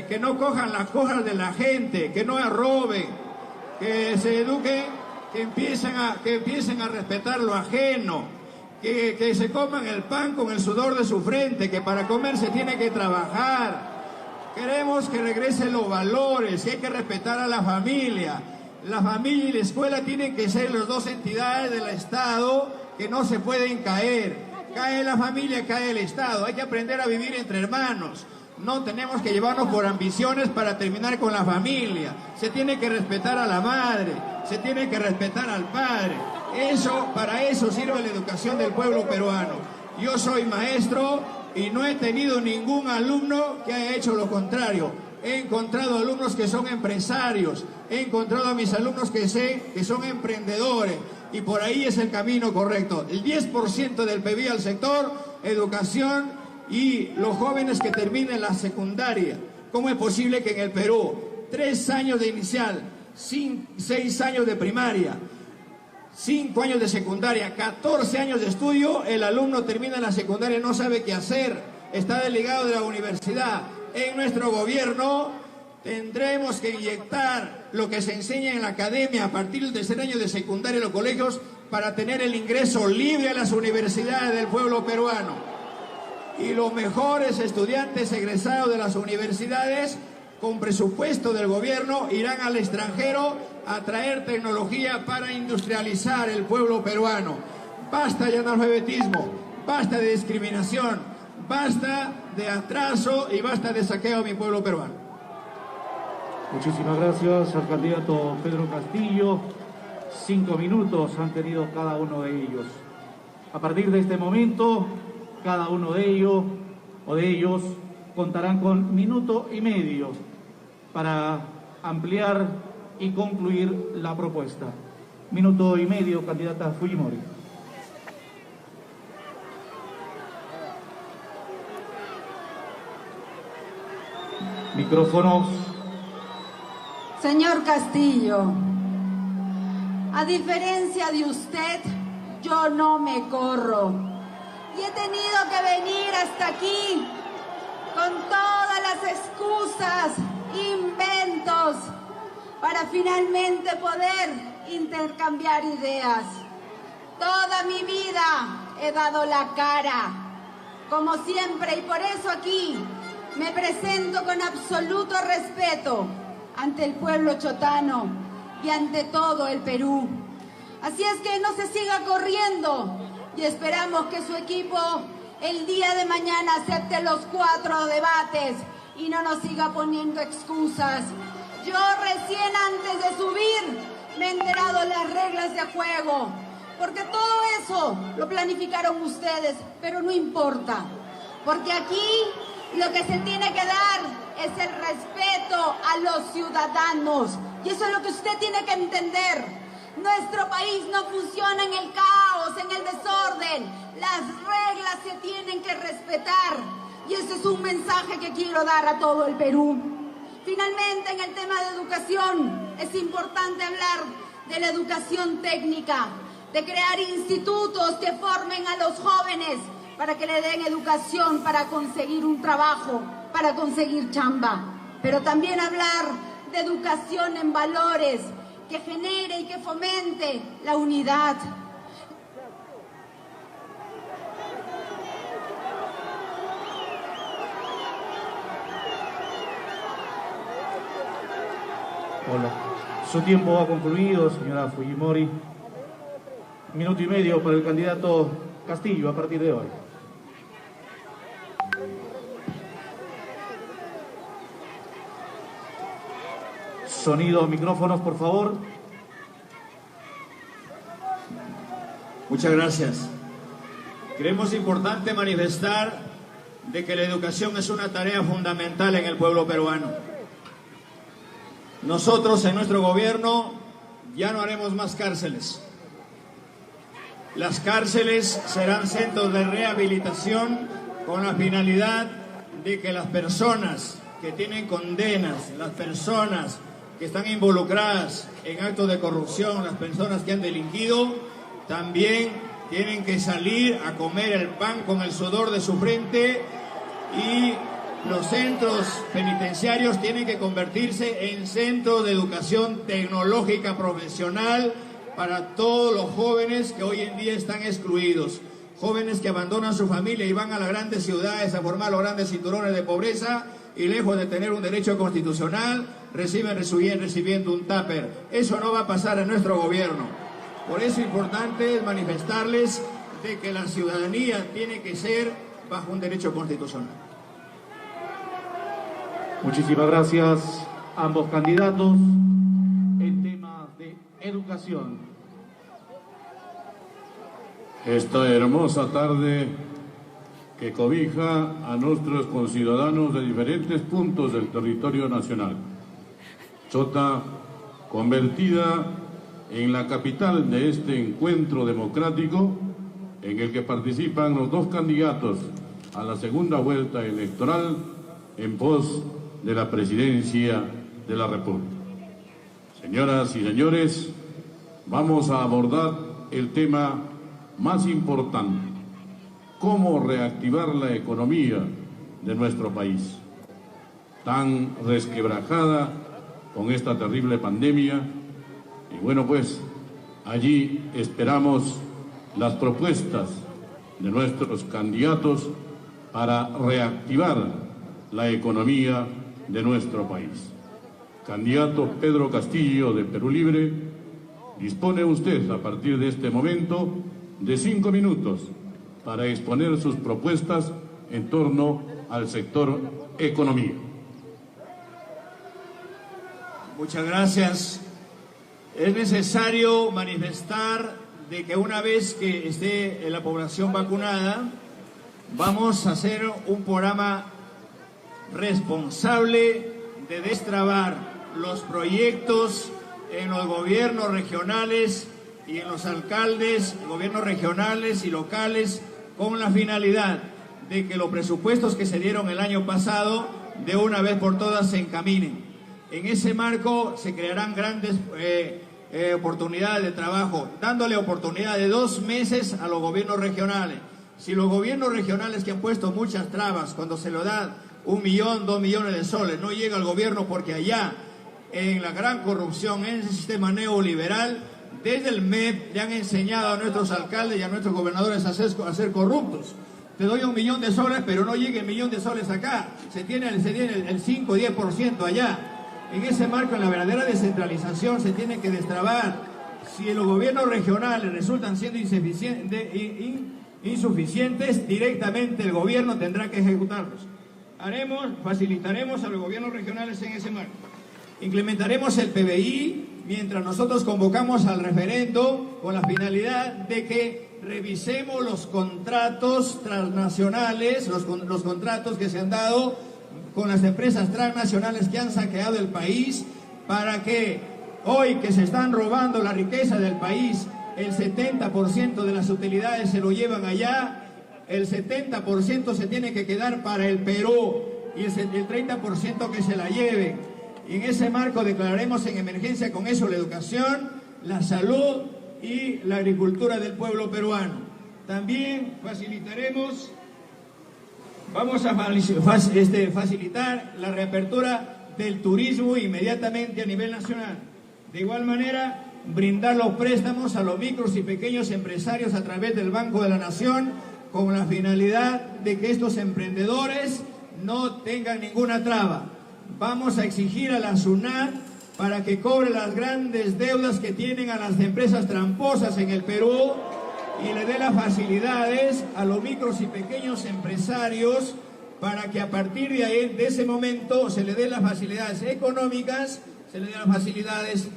que no cojan las cosas de la gente, que no roben, que se eduquen, que empiecen a respetar lo ajeno, que se coman el pan con el sudor de su frente, que para comer se tiene que trabajar. Queremos que regresen los valores, que hay que respetar a la familia. La familia y la escuela tienen que ser las dos entidades del Estado que no se pueden caer. Cae la familia, cae el Estado. Hay que aprender a vivir entre hermanos. No tenemos que llevarnos por ambiciones para terminar con la familia. Se tiene que respetar a la madre, se tiene que respetar al padre. Para eso sirve la educación del pueblo peruano. Yo soy maestro y no he tenido ningún alumno que haya hecho lo contrario. He encontrado alumnos que son empresarios, he encontrado a mis alumnos que son emprendedores, y por ahí es el camino correcto. El 10% del PBI al sector educación y los jóvenes que terminen la secundaria. ¿Cómo es posible que en el Perú 3 años de inicial, 6 años de primaria, 5 años de secundaria, 14 años de estudio, el alumno termina la secundaria y no sabe qué hacer, está desligado de la universidad? En nuestro gobierno tendremos que inyectar lo que se enseña en la academia a partir del tercer año de secundaria en los colegios para tener el ingreso libre a las universidades del pueblo peruano. Y los mejores estudiantes egresados de las universidades, con presupuesto del gobierno, irán al extranjero a traer tecnología para industrializar el pueblo peruano. Basta de analfabetismo, basta de discriminación, basta de atraso y basta de saqueo a mi pueblo peruano. Muchísimas gracias al candidato Pedro Castillo. 5 minutos han tenido cada uno de ellos. A partir de este momento, cada uno de ellos contarán con 1,5 minutos para ampliar y concluir la propuesta. 1,5 minutos, candidata Fujimori. Micrófonos. Señor Castillo, a diferencia de usted, yo no me corro. Y he tenido que venir hasta aquí con todas las excusas, inventos, para finalmente poder intercambiar ideas. Toda mi vida he dado la cara, como siempre, y por eso aquí me presento con absoluto respeto ante el pueblo chotano y ante todo el Perú. Así es que no se siga corriendo y esperamos que su equipo el día de mañana acepte los 4 debates y no nos siga poniendo excusas. Yo recién antes de subir me he enterado las reglas de juego, porque todo eso lo planificaron ustedes, pero no importa, porque aquí lo que se tiene que dar es el respeto a los ciudadanos, y eso es lo que usted tiene que entender. Nuestro país no funciona en el caos, en el desorden. Las reglas se tienen que respetar, y ese es un mensaje que quiero dar a todo el Perú. Finalmente, en el tema de educación, es importante hablar de la educación técnica, de crear institutos que formen a los jóvenes para que le den educación para conseguir un trabajo, para conseguir chamba. Pero también hablar de educación en valores, que genere y que fomente la unidad. Hola. Su tiempo ha concluido, señora Fujimori. 1,5 minutos para el candidato Castillo a partir de hoy. Sonido, micrófonos, por favor. Muchas gracias. Creemos importante manifestar de que la educación es una tarea fundamental en el pueblo peruano. Nosotros en nuestro gobierno ya no haremos más cárceles. Las cárceles serán centros de rehabilitación con la finalidad de que las personas que tienen condenas, las personas que están involucradas en actos de corrupción, las personas que han delinquido, también tienen que salir a comer el pan con el sudor de su frente y Los centros penitenciarios tienen que convertirse en centros de educación tecnológica profesional para todos los jóvenes que hoy en día están excluidos. Jóvenes que abandonan su familia y van a las grandes ciudades a formar los grandes cinturones de pobreza y lejos de tener un derecho constitucional, recibiendo un tupper. Eso no va a pasar en nuestro gobierno. Por eso es importante manifestarles de que la ciudadanía tiene que ser bajo un derecho constitucional. Muchísimas gracias a ambos candidatos. En tema de educación. Esta hermosa tarde que cobija a nuestros conciudadanos de diferentes puntos del territorio nacional. Chota, convertida en la capital de este encuentro democrático en el que participan los dos candidatos a la segunda vuelta electoral en pos de la presidencia de la República. Señoras y señores, vamos a abordar el tema más importante: cómo reactivar la economía de nuestro país, tan resquebrajada con esta terrible pandemia. Y bueno, pues allí esperamos las propuestas de nuestros candidatos para reactivar la economía de nuestro país. Candidato Pedro Castillo de Perú Libre, dispone usted a partir de este momento de 5 minutos para exponer sus propuestas en torno al sector economía. Muchas gracias. Es necesario manifestar de que una vez que esté la población vacunada, vamos a hacer un programa responsable de destrabar los proyectos en los gobiernos regionales y en los alcaldes, gobiernos regionales y locales, con la finalidad de que los presupuestos que se dieron el año pasado de una vez por todas se encaminen. En ese marco se crearán grandes oportunidades de trabajo, dándole oportunidad de 2 meses a los gobiernos regionales. Si los gobiernos regionales que han puesto muchas trabas, cuando se lo da 1 millón, 2 millones de soles, no llega al gobierno porque allá, en la gran corrupción, en ese sistema neoliberal, desde el MEP le han enseñado a nuestros alcaldes y a nuestros gobernadores a ser corruptos. Te doy 1 millón de soles, pero no llega el 1 millón de soles acá. Se tiene el 5 o 10% allá. En ese marco, en la verdadera descentralización, se tiene que destrabar. Si los gobiernos regionales resultan siendo insuficientes, directamente el gobierno tendrá que ejecutarlos. Facilitaremos a los gobiernos regionales en ese marco. Implementaremos el PBI mientras nosotros convocamos al referendo con la finalidad de que revisemos los contratos transnacionales, los contratos que se han dado con las empresas transnacionales que han saqueado el país, para que hoy que se están robando la riqueza del país, el 70% de las utilidades se lo llevan allá, el 70% se tiene que quedar para el Perú y el 30% que se la lleven. Y en ese marco declararemos en emergencia con eso la educación, la salud y la agricultura del pueblo peruano. También vamos a facilitar la reapertura del turismo inmediatamente a nivel nacional. De igual manera, brindar los préstamos a los micros y pequeños empresarios a través del Banco de la Nación, con la finalidad de que estos emprendedores no tengan ninguna traba. Vamos a exigir a la SUNAT para que cobre las grandes deudas que tienen a las empresas tramposas en el Perú y le dé las facilidades a los micros y pequeños empresarios para que a partir de ahí, de ese momento, se le den las facilidades económicas, se le den las facilidades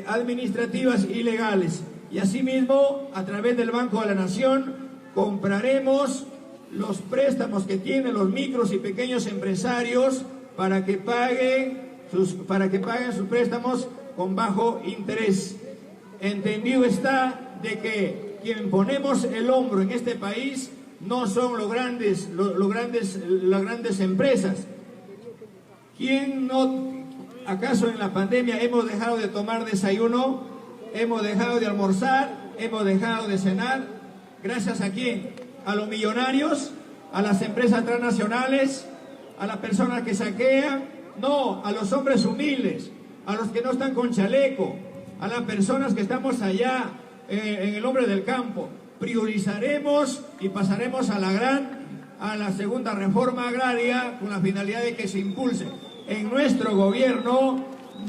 administrativas y legales. Y asimismo, a través del Banco de la Nación, compraremos los préstamos que tienen los micros y pequeños empresarios para que paguen sus préstamos con bajo interés. Entendido está de que quien ponemos el hombro en este país no son las grandes empresas. ¿Acaso en la pandemia hemos dejado de tomar desayuno? ¿Hemos dejado de almorzar? ¿Hemos dejado de cenar? ¿Gracias a quién? ¿A los millonarios? ¿A las empresas transnacionales? a las personas que saquean, no, a los hombres humildes, a los que no están con chaleco, a las personas que estamos allá en el hombre del campo. Priorizaremos y pasaremos a la segunda reforma agraria con la finalidad de que se impulse. En nuestro gobierno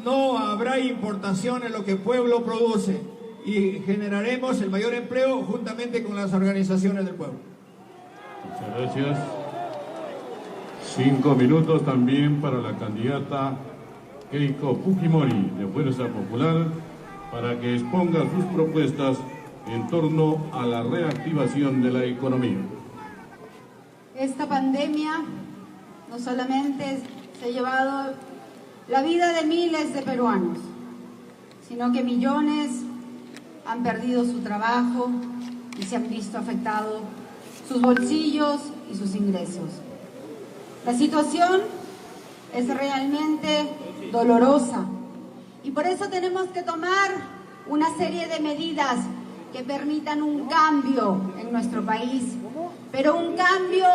no habrá importación en lo que el pueblo produce y generaremos el mayor empleo juntamente con las organizaciones del pueblo. Muchas gracias. 5 minutos también para la candidata Keiko Fujimori de Fuerza Popular para que exponga sus propuestas en torno a la reactivación de la economía. Esta pandemia no solamente se ha llevado la vida de miles de peruanos, sino que millones han perdido su trabajo y se han visto afectados sus bolsillos y sus ingresos. La situación es realmente dolorosa y por eso tenemos que tomar una serie de medidas que permitan un cambio en nuestro país, pero un cambio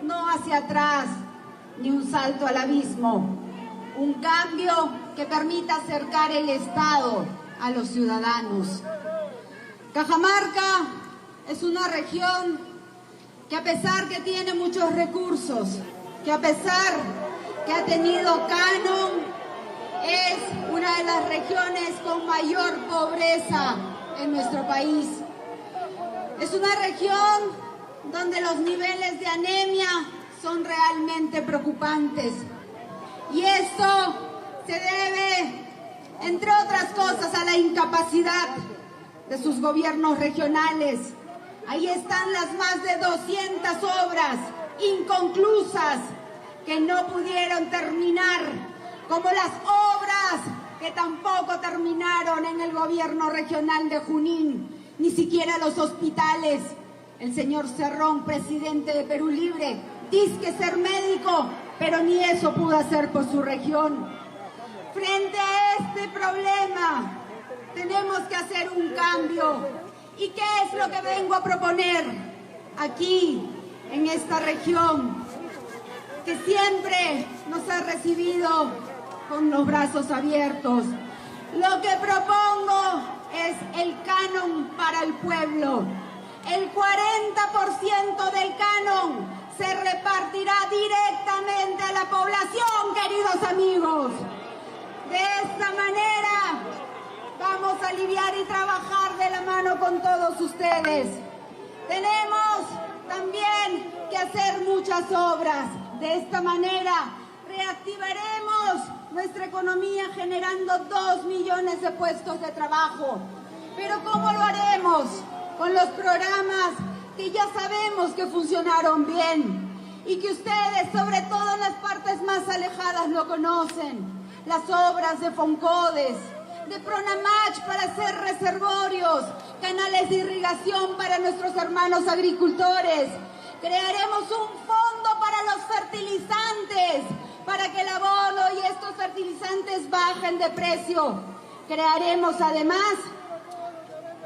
no hacia atrás ni un salto al abismo, un cambio que permita acercar el Estado a los ciudadanos. Cajamarca es una región que, a pesar que tiene muchos recursos, que a pesar que ha tenido canon, es una de las regiones con mayor pobreza en nuestro país. Es una región donde los niveles de anemia son realmente preocupantes. Y esto se debe, entre otras cosas, a la incapacidad de sus gobiernos regionales. Ahí están las más de 200 obras inconclusas que no pudieron terminar, como las obras que tampoco terminaron en el gobierno regional de Junín, ni siquiera los hospitales. El señor Cerrón, presidente de Perú Libre, dice ser médico, pero ni eso pudo hacer por su región. Frente a este problema, tenemos que hacer un cambio. ¿Y qué es lo que vengo a proponer aquí, en esta región, que siempre nos ha recibido con los brazos abiertos? Lo que propongo es el canon para el pueblo. El 40% del canon se repartirá directamente a la población, queridos amigos. De esta manera vamos a aliviar y trabajar de la mano con todos ustedes. Tenemos también que hacer muchas obras. De esta manera reactivaremos nuestra economía generando 2 millones de puestos de trabajo. Pero ¿cómo lo haremos? Con los programas que ya sabemos que funcionaron bien y que ustedes, sobre todo en las partes más alejadas, lo conocen. Las obras de Foncodes, de Pronamach para hacer reservorios, canales de irrigación para nuestros hermanos agricultores. Crearemos un fondo para los fertilizantes, para que el abono y estos fertilizantes bajen de precio. Crearemos además,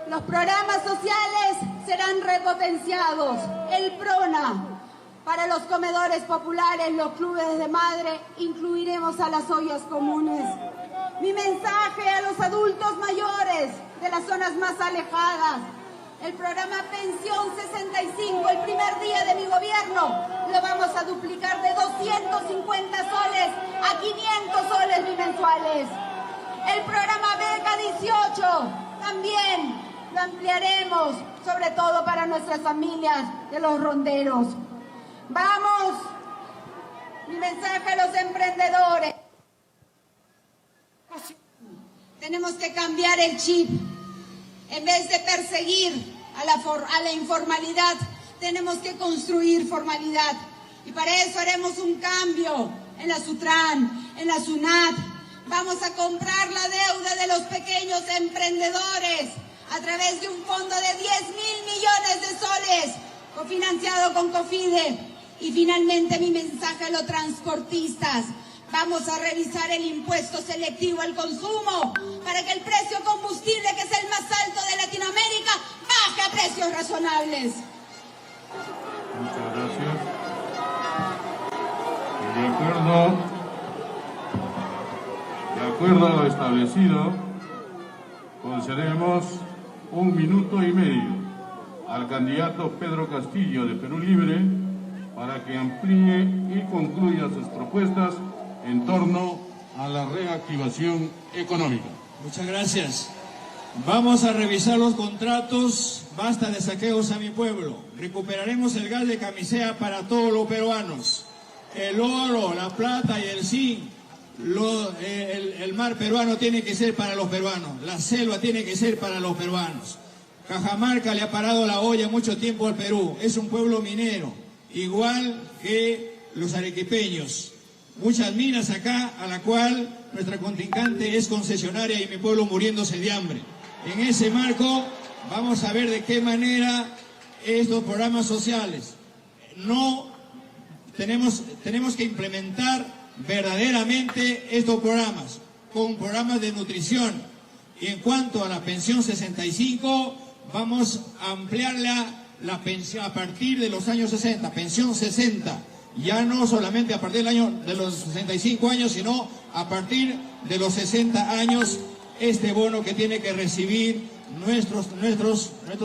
los programas sociales serán repotenciados. El PRONA, para los comedores populares, los clubes de madre, incluiremos a las ollas comunes. Mi mensaje a los adultos mayores de las zonas más alejadas: el programa Pensión 65, el primer día de mi gobierno, lo vamos a duplicar de 250 soles a 500 soles bimensuales. El programa Beca 18 también lo ampliaremos, sobre todo para nuestras familias de los ronderos. Vamos, mi mensaje a los emprendedores. Tenemos que cambiar el chip. En vez de perseguir a la informalidad, tenemos que construir formalidad. Y para eso haremos un cambio en la SUTRAN, en la SUNAT. Vamos a comprar la deuda de los pequeños emprendedores a través de un fondo de 10.000 millones de soles, cofinanciado con COFIDE. Y finalmente mi mensaje a los transportistas: vamos a revisar el impuesto selectivo al consumo para que el precio combustible, que es el más alto de Latinoamérica, baje a precios razonables. Muchas gracias. De acuerdo a lo establecido, concedemos 1 minuto y medio al candidato Pedro Castillo de Perú Libre para que amplíe y concluya sus propuestas en torno a la reactivación económica. Muchas gracias. Vamos a revisar los contratos. Basta de saqueos a mi pueblo. Recuperaremos el gas de camisea para todos los peruanos. El oro, la plata y el zinc. El mar peruano tiene que ser para los peruanos. La selva tiene que ser para los peruanos. Cajamarca le ha parado la olla mucho tiempo al Perú. Es un pueblo minero, igual que los arequipeños. Muchas minas acá, a la cual nuestra contrincante es concesionaria y mi pueblo muriéndose de hambre. En ese marco vamos a ver de qué manera estos programas sociales tenemos que implementar verdaderamente estos programas, con programas de nutrición. Y en cuanto a la pensión 65, vamos a ampliarla la pensión a partir de los años 60, pensión 60. Ya no solamente a partir del año de los 65 años, sino a partir de los 60 años, este bono que tiene que recibir nuestros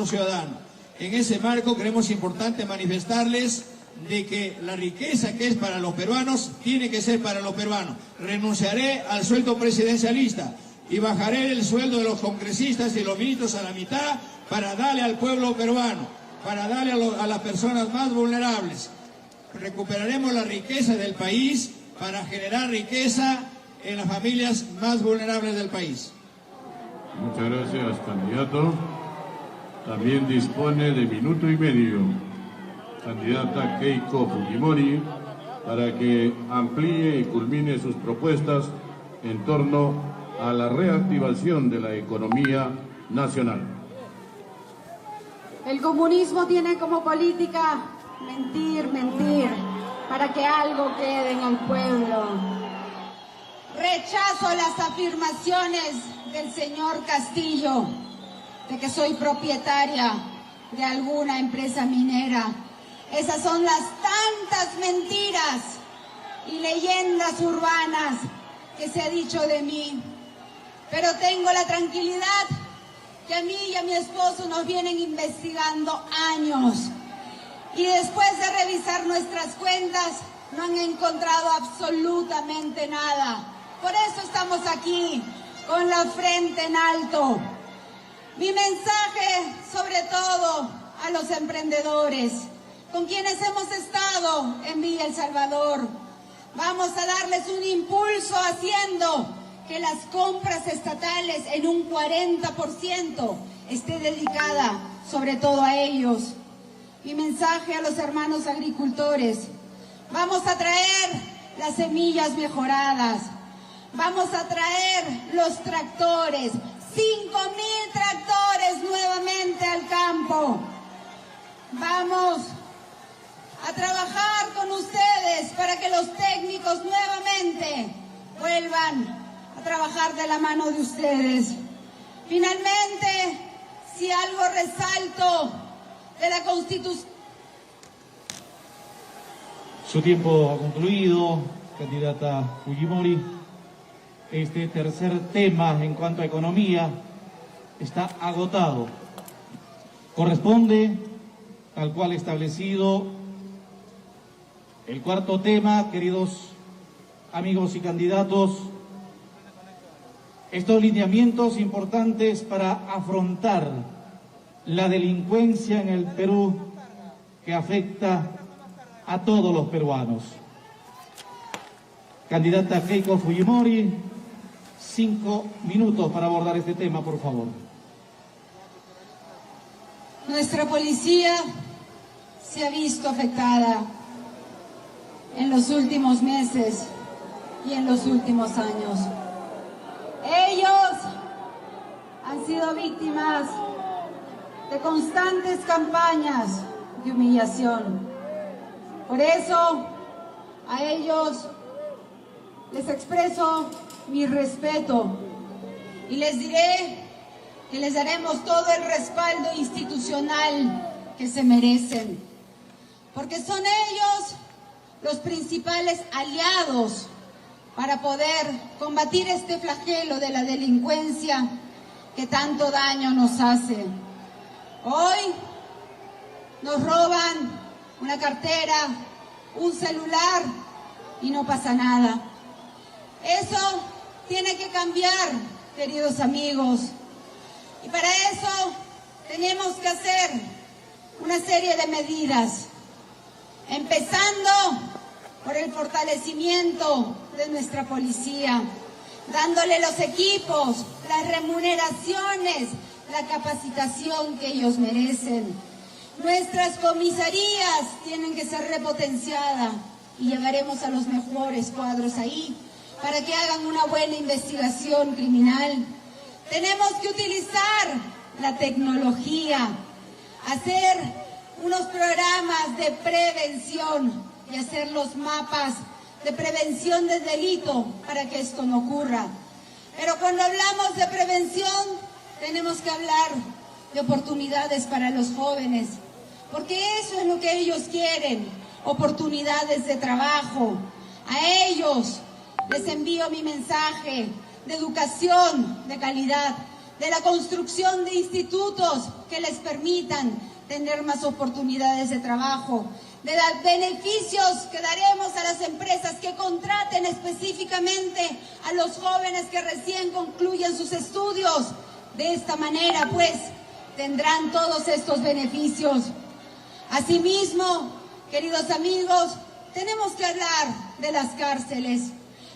ciudadanos. En ese marco creemos importante manifestarles de que la riqueza que es para los peruanos tiene que ser para los peruanos. Renunciaré al sueldo presidencialista y bajaré el sueldo de los congresistas y los ministros a la mitad para darle al pueblo peruano, para darle a las personas más vulnerables. Recuperaremos la riqueza del país para generar riqueza en las familias más vulnerables del país. Muchas gracias, candidato. También dispone de 1 minuto y medio, candidata Keiko Fujimori, para que amplíe y culmine sus propuestas en torno a la reactivación de la economía nacional. El comunismo tiene como política mentir, para que algo quede en el pueblo. Rechazo las afirmaciones del señor Castillo de que soy propietaria de alguna empresa minera. Esas son las tantas mentiras y leyendas urbanas que se ha dicho de mí. Pero tengo la tranquilidad que a mí y a mi esposo nos vienen investigando años. Y después de revisar nuestras cuentas, no han encontrado absolutamente nada. Por eso estamos aquí, con la frente en alto. Mi mensaje, sobre todo, a los emprendedores, con quienes hemos estado en Villa El Salvador. Vamos a darles un impulso haciendo que las compras estatales en un 40% esté dedicada, sobre todo a ellos. Mi mensaje a los hermanos agricultores: vamos a traer las semillas mejoradas, vamos a traer los tractores, 5.000 tractores nuevamente al campo. Vamos a trabajar con ustedes para que los técnicos nuevamente vuelvan a trabajar de la mano de ustedes. Finalmente, si algo resalto de la Constitución. Su tiempo ha concluido, candidata Fujimori. Este tercer tema en cuanto a economía está agotado. Corresponde, tal cual establecido, el cuarto tema, queridos amigos y candidatos. Estos lineamientos importantes para afrontar la delincuencia en el Perú que afecta a todos los peruanos. Candidata Keiko Fujimori, 5 minutos para abordar este tema, por favor. Nuestra policía se ha visto afectada en los últimos meses y en los últimos años. Ellos han sido víctimas de constantes campañas de humillación. Por eso, a ellos les expreso mi respeto y les diré que les daremos todo el respaldo institucional que se merecen, porque son ellos los principales aliados para poder combatir este flagelo de la delincuencia que tanto daño nos hace. Hoy nos roban una cartera, un celular y no pasa nada. Eso tiene que cambiar, queridos amigos. Y para eso tenemos que hacer una serie de medidas, empezando por el fortalecimiento de nuestra policía, dándole los equipos, las remuneraciones, la capacitación que ellos merecen. Nuestras comisarías tienen que ser repotenciadas y llevaremos a los mejores cuadros ahí para que hagan una buena investigación criminal. Tenemos que utilizar la tecnología, hacer unos programas de prevención y hacer los mapas de prevención del delito para que esto no ocurra. Pero cuando hablamos de prevención, tenemos que hablar de oportunidades para los jóvenes, porque eso es lo que ellos quieren, oportunidades de trabajo. A ellos les envío mi mensaje de educación de calidad, de la construcción de institutos que les permitan tener más oportunidades de trabajo, de los beneficios que daremos a las empresas que contraten específicamente a los jóvenes que recién concluyan sus estudios. De esta manera, pues, tendrán todos estos beneficios. Asimismo, queridos amigos, tenemos que hablar de las cárceles.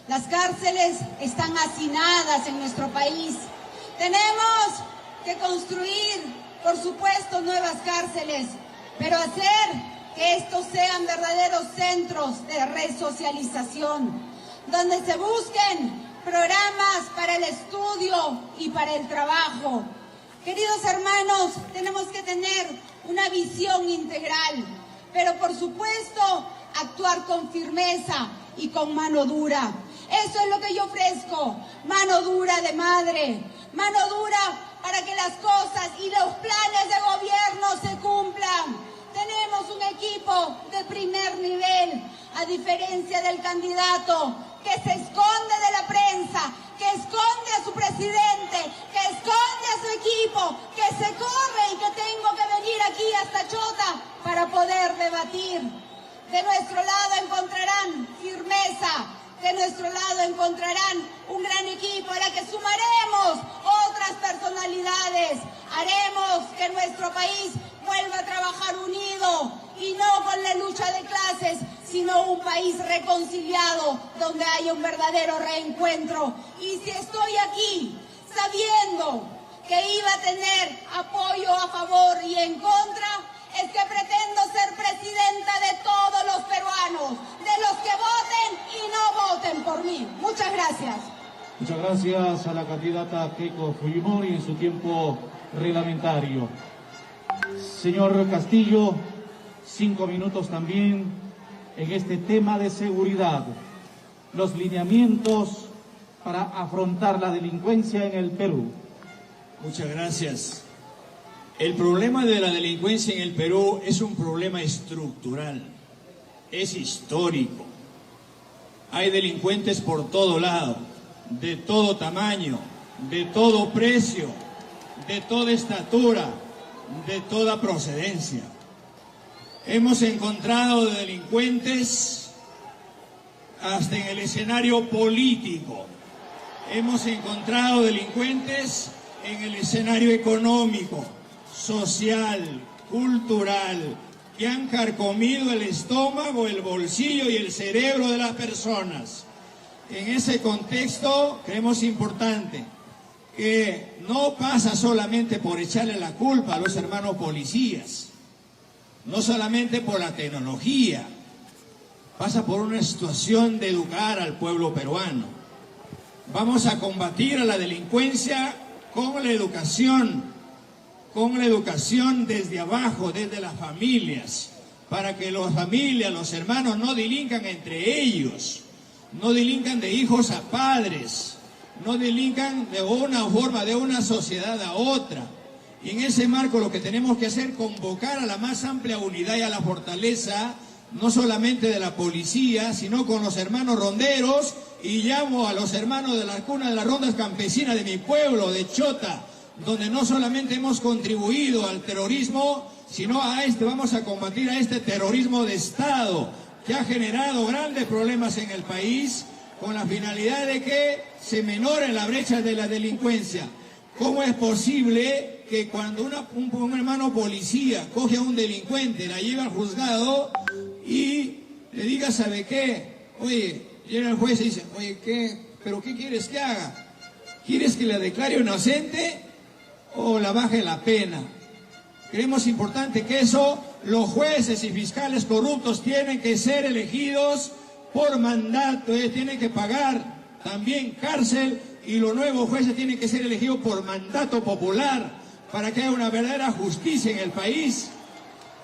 Las cárceles están hacinadas en nuestro país. Tenemos que construir, por supuesto, nuevas cárceles, pero hacer que estos sean verdaderos centros de resocialización, donde se busquen programas para el estudio y para el trabajo. Queridos hermanos, tenemos que tener una visión integral, pero por supuesto actuar con firmeza y con mano dura. Eso es lo que yo ofrezco, mano dura de madre, mano dura para que las cosas y los planes de gobierno se cumplan. Tenemos un equipo de primer nivel, a diferencia del candidato que se esconde de la prensa, que esconde a su presidente, que esconde a su equipo, que se corre y que tengo que venir aquí hasta Chota para poder debatir. De nuestro lado encontrarán firmeza, de nuestro lado encontrarán un gran equipo a la que sumaremos otras personalidades. Haremos que nuestro país vuelva a trabajar unido y no con la lucha de clases, sino un país reconciliado donde haya un verdadero reencuentro. Y si estoy aquí sabiendo que iba a tener apoyo a favor y en contra, es que pretendo ser presidenta de todos los peruanos, de los que voten y no voten por mí. Muchas gracias. Muchas gracias a la candidata Keiko Fujimori en su tiempo reglamentario. Señor Castillo, 5 minutos también en este tema de seguridad. Los lineamientos para afrontar la delincuencia en el Perú. Muchas gracias. El problema de la delincuencia en el Perú es un problema estructural, es histórico. Hay delincuentes por todo lado, de todo tamaño, de todo precio, de toda estatura, de toda procedencia. Hemos encontrado delincuentes hasta en el escenario político. Hemos encontrado delincuentes en el escenario económico, social, cultural, que han carcomido el estómago, el bolsillo y el cerebro de las personas. En ese contexto creemos importante que no pasa solamente por echarle la culpa a los hermanos policías, no solamente por la tecnología, pasa por una situación de educar al pueblo peruano. Vamos a combatir a la delincuencia con la educación desde abajo, desde las familias, para que las familias, los hermanos no delincan entre ellos, no delincan de hijos a padres, no delincan de una forma, de una sociedad a otra. Y en ese marco lo que tenemos que hacer es convocar a la más amplia unidad y a la fortaleza no solamente de la policía, sino con los hermanos ronderos, y llamo a los hermanos de la cuna de las rondas campesinas de mi pueblo, de Chota, donde no solamente hemos contribuido al terrorismo, sino vamos a combatir a este terrorismo de Estado, que ha generado grandes problemas en el país, con la finalidad de que se menore la brecha de la delincuencia. ¿Cómo es posible que cuando un hermano policía coge a un delincuente, la lleva al juzgado y le diga, ¿sabe qué? Oye, llega el juez y dice, oye, ¿pero qué quieres que haga? ¿Quieres que la declare inocente o la baje la pena? Creemos importante que los jueces y fiscales corruptos tienen que ser elegidos por mandato, tienen que pagar también cárcel, y los nuevos jueces tienen que ser elegidos por mandato popular para que haya una verdadera justicia en el país.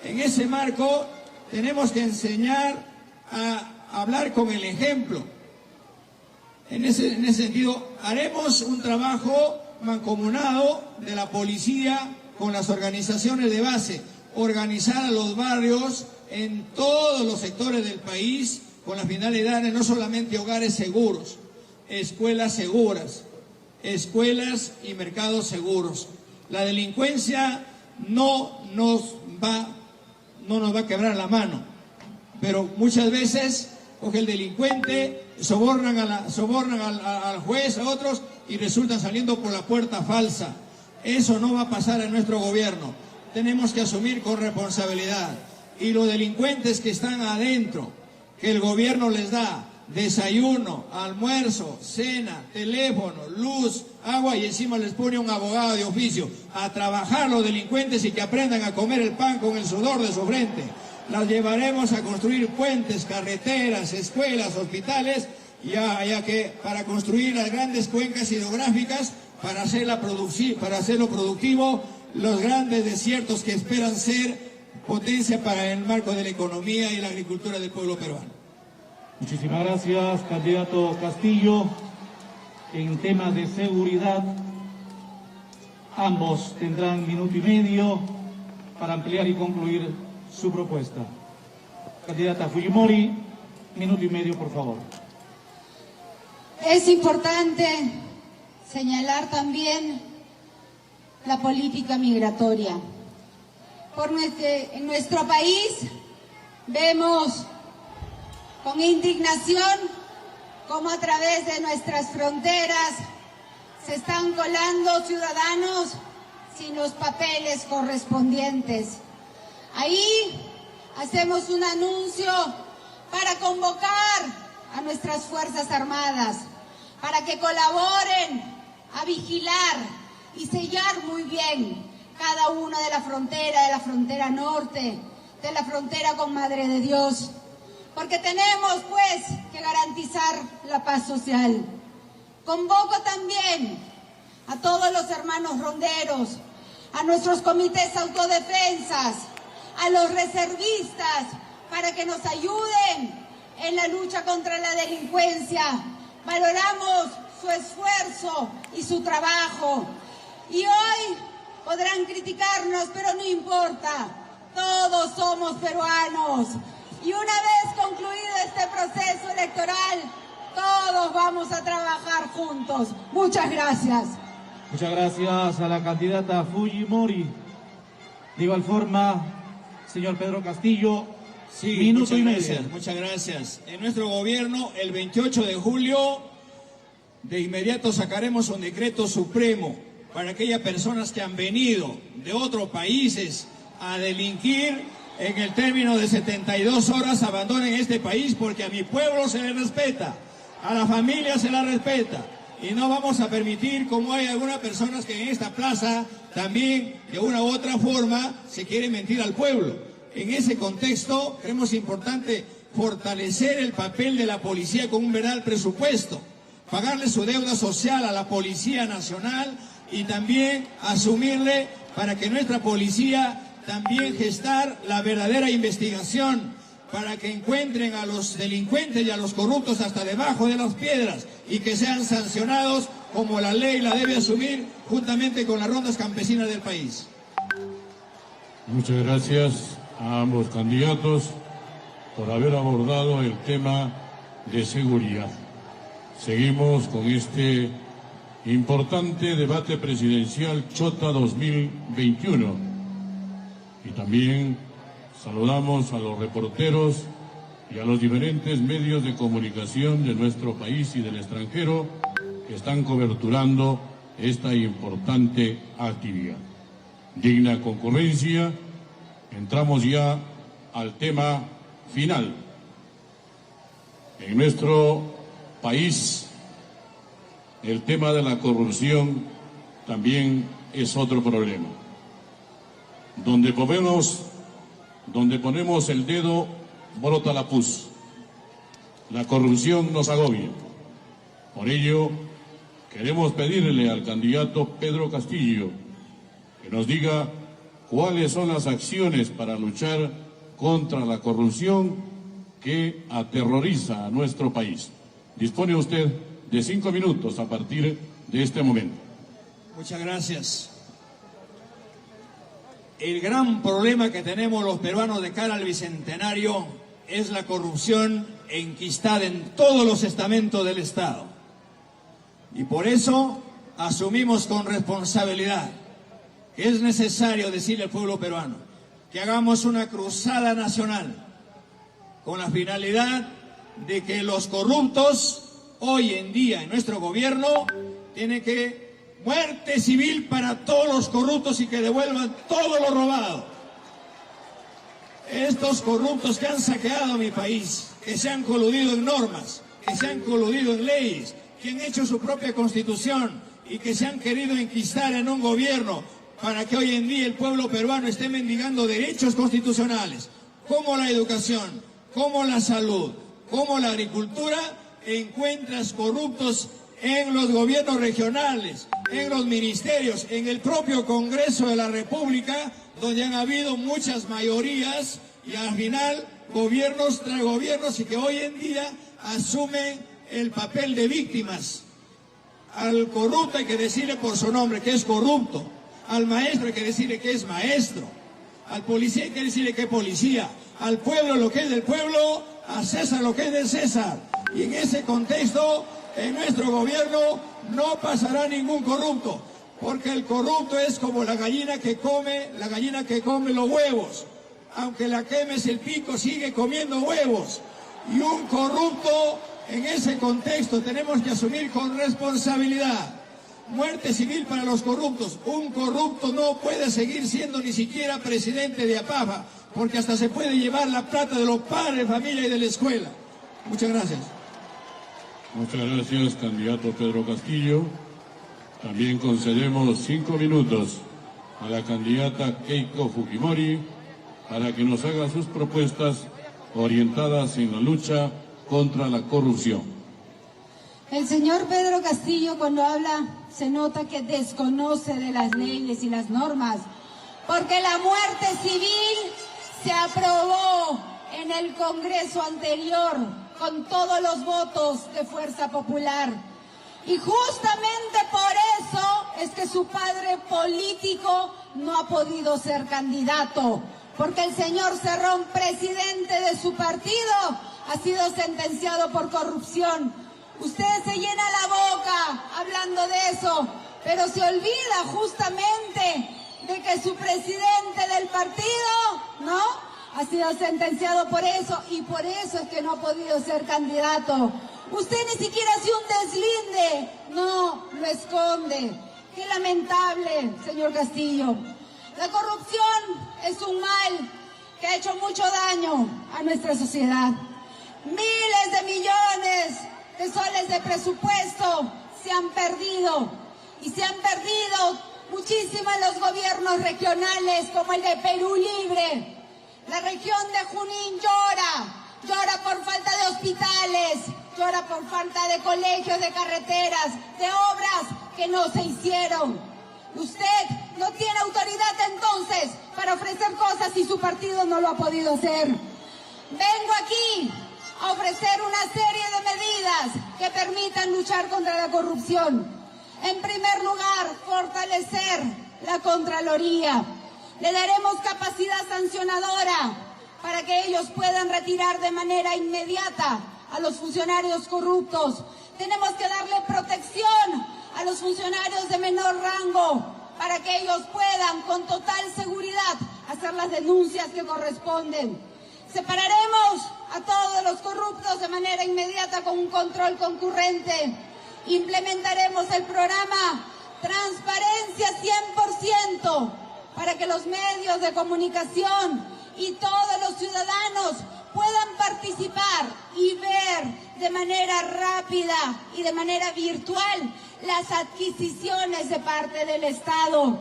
En ese marco tenemos que enseñar a hablar con el ejemplo. En ese sentido, haremos un trabajo mancomunado de la policía con las organizaciones de base, organizar a los barrios en todos los sectores del país con la finalidad de no solamente hogares seguros, escuelas seguras, escuelas y mercados seguros. La delincuencia no nos va a quebrar la mano, pero muchas veces coge el delincuente, sobornan al juez, a otros, y resultan saliendo por la puerta falsa. Eso no va a pasar en nuestro gobierno. Tenemos que asumir con responsabilidad. Y los delincuentes que están adentro, que el gobierno les da desayuno, almuerzo, cena, teléfono, luz, agua, y encima les pone un abogado de oficio a trabajar los delincuentes y que aprendan a comer el pan con el sudor de su frente. Las llevaremos a construir puentes, carreteras, escuelas, hospitales, ya que para construir las grandes cuencas hidrográficas, para hacerlo productivo, los grandes desiertos que esperan ser potencia para el marco de la economía y la agricultura del pueblo peruano. Muchísimas gracias, candidato Castillo. En temas de seguridad, ambos tendrán 1 minuto y medio para ampliar y concluir su propuesta. Candidata Fujimori, 1 minuto y medio, por favor. Es importante señalar también la política migratoria. En nuestro país vemos con indignación cómo a través de nuestras fronteras se están colando ciudadanos sin los papeles correspondientes. Ahí hacemos un anuncio para convocar a nuestras Fuerzas Armadas para que colaboren a vigilar y sellar muy bien cada una de la frontera norte, de la frontera con Madre de Dios, porque tenemos pues que garantizar la paz social. Convoco también a todos los hermanos ronderos, a nuestros comités autodefensas, a los reservistas, para que nos ayuden en la lucha contra la delincuencia. Valoramos su esfuerzo y su trabajo. Y hoy podrán criticarnos, pero no importa. Todos somos peruanos. Y una vez concluido este proceso electoral, todos vamos a trabajar juntos. Muchas gracias. Muchas gracias a la candidata Fujimori. De igual forma, señor Pedro Castillo, sí, 1 minuto y medio. Muchas gracias. En nuestro gobierno, el 28 de julio, de inmediato sacaremos un decreto supremo para aquellas personas que han venido de otros países a delinquir. En el término de 72 horas abandonen este país, porque a mi pueblo se le respeta, a la familia se la respeta, y no vamos a permitir, como hay algunas personas que en esta plaza también de una u otra forma se quiere mentir al pueblo. En ese contexto creemos importante fortalecer el papel de la policía con un verdadero presupuesto, pagarle su deuda social a la Policía Nacional y también asumirle para que nuestra policía también gestar la verdadera investigación, para que encuentren a los delincuentes y a los corruptos hasta debajo de las piedras y que sean sancionados como la ley la debe asumir, juntamente con las rondas campesinas del país. Muchas gracias a ambos candidatos. por haber abordado el tema de seguridad. Seguimos con este importante debate presidencial Chota 2021 y también saludamos a los reporteros y a los diferentes medios de comunicación de nuestro país y del extranjero que están coberturando esta importante actividad. Digna concurrencia, entramos ya al tema final. En nuestro país, el tema de la corrupción también es otro problema. Donde ponemos el dedo, brota la pus. La corrupción nos agobia. Por ello, queremos pedirle al candidato Pedro Castillo que nos diga cuáles son las acciones para luchar contra la corrupción que aterroriza a nuestro país. Dispone usted de 5 minutos a partir de este momento. Muchas gracias. El gran problema que tenemos los peruanos de cara al Bicentenario es la corrupción enquistada en todos los estamentos del Estado. Y por eso asumimos con responsabilidad que es necesario decirle al pueblo peruano que hagamos una cruzada nacional con la finalidad de que los corruptos hoy en día en nuestro gobierno tienen que muerte civil para todos los corruptos y que devuelvan todo lo robado. Estos corruptos que han saqueado mi país, que se han coludido en normas, que se han coludido en leyes, que han hecho su propia constitución y que se han querido enquistar en un gobierno para que hoy en día el pueblo peruano esté mendigando derechos constitucionales, como la educación, como la salud, como la agricultura, encuentras corruptos en los gobiernos regionales, en los ministerios, en el propio Congreso de la República, donde han habido muchas mayorías y al final gobiernos tras gobiernos y que hoy en día asumen el papel de víctimas. Al corrupto hay que decirle por su nombre que es corrupto, al maestro hay que decirle que es maestro, al policía hay que decirle que es policía, al pueblo lo que es del pueblo, a César lo que es de César. Y en ese contexto, en nuestro gobierno no pasará ningún corrupto, porque el corrupto es como la gallina que come los huevos. Aunque la quemes el pico, sigue comiendo huevos. Y un corrupto, en ese contexto, tenemos que asumir con responsabilidad. Muerte civil para los corruptos. Un corrupto no puede seguir siendo ni siquiera presidente de APAFA, porque hasta se puede llevar la plata de los padres, familia y de la escuela. Muchas gracias. Muchas gracias, candidato Pedro Castillo. También concedemos 5 minutos a la candidata Keiko Fujimori para que nos haga sus propuestas orientadas en la lucha contra la corrupción. El señor Pedro Castillo, cuando habla, se nota que desconoce de las leyes y las normas, porque la muerte civil se aprobó en el Congreso anterior con todos los votos de Fuerza Popular. Y justamente por eso es que su padre político no ha podido ser candidato, porque el señor Cerrón, presidente de su partido, ha sido sentenciado por corrupción. Ustedes se llenan la boca hablando de eso, pero se olvida justamente de que su presidente del partido, ¿no?, ha sido sentenciado por eso, y por eso es que no ha podido ser candidato. Usted ni siquiera hace un deslinde, no, lo esconde. Qué lamentable, señor Castillo. La corrupción es un mal que ha hecho mucho daño a nuestra sociedad. Miles de millones de soles de presupuesto se han perdido, y se han perdido muchísimo en los gobiernos regionales como el de Perú Libre. La región de Junín llora por falta de hospitales, llora por falta de colegios, de carreteras, de obras que no se hicieron. Usted no tiene autoridad entonces para ofrecer cosas y su partido no lo ha podido hacer. Vengo aquí a ofrecer una serie de medidas que permitan luchar contra la corrupción. En primer lugar, fortalecer la Contraloría. Le daremos capacidad sancionadora para que ellos puedan retirar de manera inmediata a los funcionarios corruptos. Tenemos que darle protección a los funcionarios de menor rango para que ellos puedan con total seguridad hacer las denuncias que corresponden. Separaremos a todos los corruptos de manera inmediata con un control concurrente. Implementaremos el programa Transparencia 100% para que los medios de comunicación y todos los ciudadanos puedan participar y ver de manera rápida y de manera virtual las adquisiciones de parte del Estado.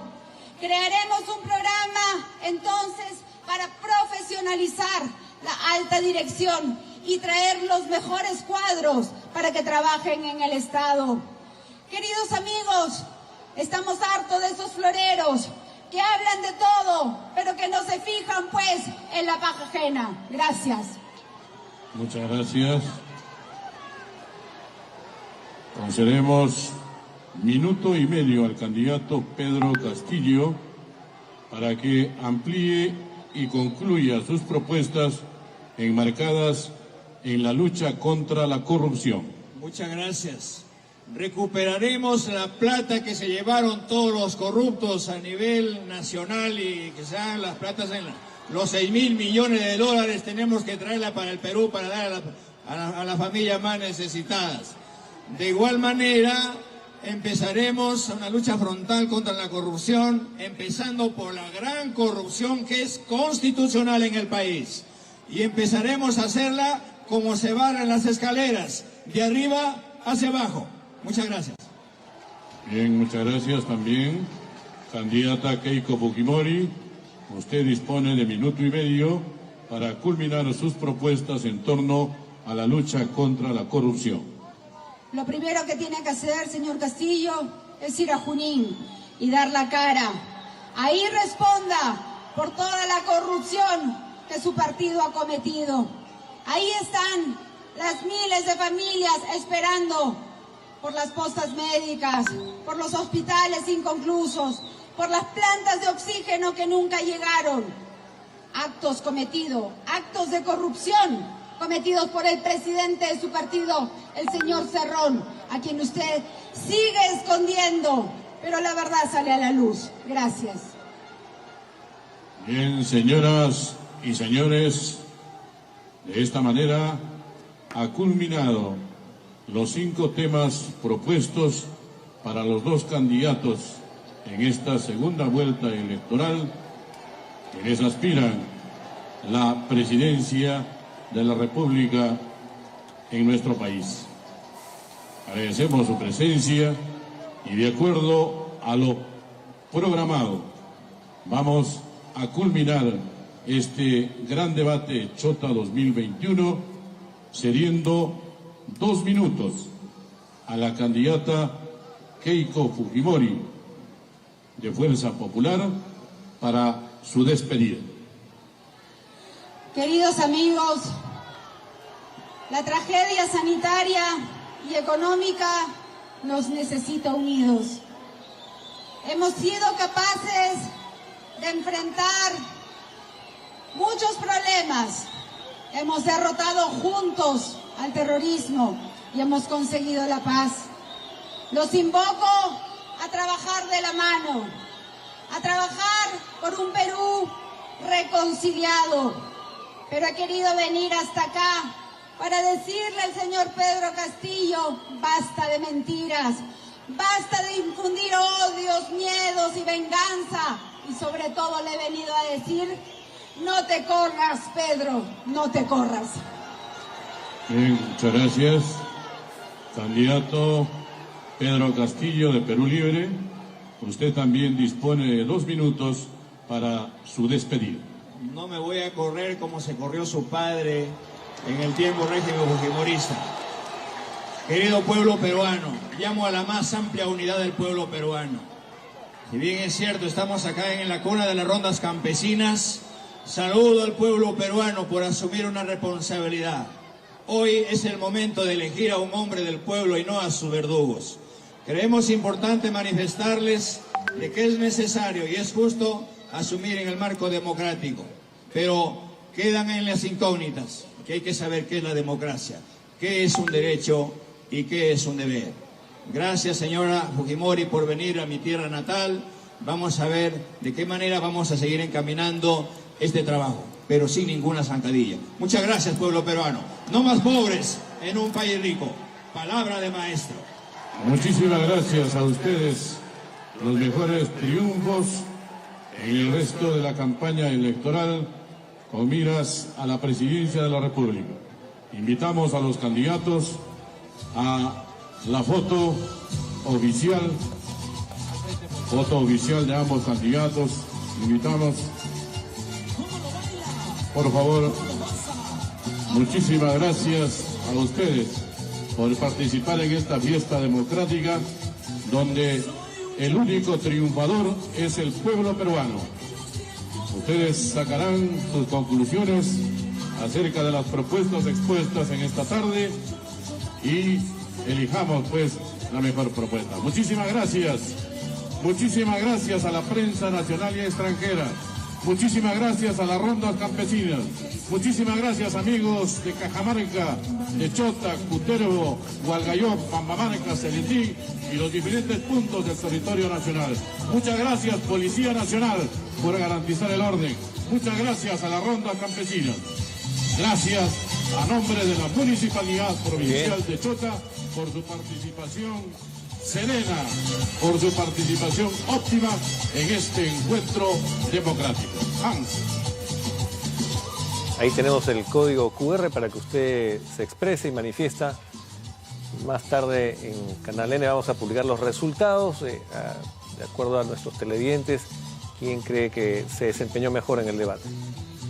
Crearemos un programa, entonces, para profesionalizar la alta dirección y traer los mejores cuadros para que trabajen en el Estado. Queridos amigos, estamos hartos de esos floreros que hablan de todo, pero que no se fijan, pues, en la paja ajena. Gracias. Muchas gracias. Concedemos minuto y medio al candidato Pedro Castillo para que amplíe y concluya sus propuestas enmarcadas en la lucha contra la corrupción. Muchas gracias. Recuperaremos la plata que se llevaron todos los corruptos a nivel nacional y que sean las platas en los 6.000 millones de dólares. Tenemos que traerla para el Perú para dar a las familias más necesitadas. De igual manera, empezaremos una lucha frontal contra la corrupción, empezando por la gran corrupción que es constitucional en el país. Y empezaremos a hacerla como se van las escaleras, de arriba hacia abajo. Muchas gracias. Bien, muchas gracias también. Candidata Keiko Fujimori, usted dispone de minuto y medio para culminar sus propuestas en torno a la lucha contra la corrupción. Lo primero que tiene que hacer, señor Castillo, es ir a Junín y dar la cara. Ahí responda por toda la corrupción que su partido ha cometido. Ahí están las miles de familias esperando por las postas médicas, por los hospitales inconclusos, por las plantas de oxígeno que nunca llegaron. Actos cometidos, actos de corrupción cometidos por el presidente de su partido, el señor Cerrón, a quien usted sigue escondiendo, pero la verdad sale a la luz. Gracias. Bien, señoras y señores, de esta manera ha culminado los 5 temas propuestos para los 2 candidatos en esta segunda vuelta electoral, quienes aspiran la presidencia de la República en nuestro país. Agradecemos su presencia y de acuerdo a lo programado, vamos a culminar este gran debate Chota 2021 cediendo 2 minutos a la candidata Keiko Fujimori de Fuerza Popular para su despedida. Queridos amigos, la tragedia sanitaria y económica nos necesita unidos. Hemos sido capaces de enfrentar muchos problemas. Hemos derrotado juntos al terrorismo y hemos conseguido la paz. Los invoco a trabajar de la mano, a trabajar por un Perú reconciliado. Pero he querido venir hasta acá para decirle al señor Pedro Castillo, basta de mentiras, basta de infundir odios, miedos y venganza. Y sobre todo le he venido a decir, no te corras, Pedro, no te corras. Bien, muchas gracias. Candidato Pedro Castillo de Perú Libre, usted también dispone de 2 minutos para su despedida. No me voy a correr como se corrió su padre en el tiempo régimen fujimorista. Querido pueblo peruano, llamo a la más amplia unidad del pueblo peruano. Si bien es cierto, estamos acá en la cuna de las rondas campesinas, saludo al pueblo peruano por asumir una responsabilidad. Hoy es el momento de elegir a un hombre del pueblo y no a sus verdugos. Creemos importante manifestarles de que es necesario y es justo asumir en el marco democrático. Pero quedan en las incógnitas, que hay que saber qué es la democracia, qué es un derecho y qué es un deber. Gracias, señora Fujimori, por venir a mi tierra natal. Vamos a ver de qué manera vamos a seguir encaminando este trabajo, pero sin ninguna zancadilla. Muchas gracias, pueblo peruano. No más pobres en un país rico. Palabra de maestro. Muchísimas gracias a ustedes. Los mejores triunfos en el resto de la campaña electoral con miras a la presidencia de la República. Invitamos a los candidatos a la foto oficial de ambos candidatos. Invitamos, por favor. Muchísimas gracias a ustedes por participar en esta fiesta democrática donde el único triunfador es el pueblo peruano. Ustedes sacarán sus conclusiones acerca de las propuestas expuestas en esta tarde y elijamos pues la mejor propuesta. Muchísimas gracias. Muchísimas gracias a la prensa nacional y extranjera. Muchísimas gracias a las rondas campesinas. Muchísimas gracias, amigos de Cajamarca, de Chota, Cutervo, Hualgayoc, Pambamarca, Celetí y los diferentes puntos del territorio nacional. Muchas gracias, Policía Nacional, por garantizar el orden. Muchas gracias a la ronda campesina. Gracias a nombre de la Municipalidad Provincial de Chota por su participación serena, por su participación óptima en este encuentro democrático. Hans. Ahí tenemos el código QR para que usted se exprese y manifiesta. Más tarde en Canal N vamos a publicar los resultados de acuerdo a nuestros televidentes, quién cree que se desempeñó mejor en el debate.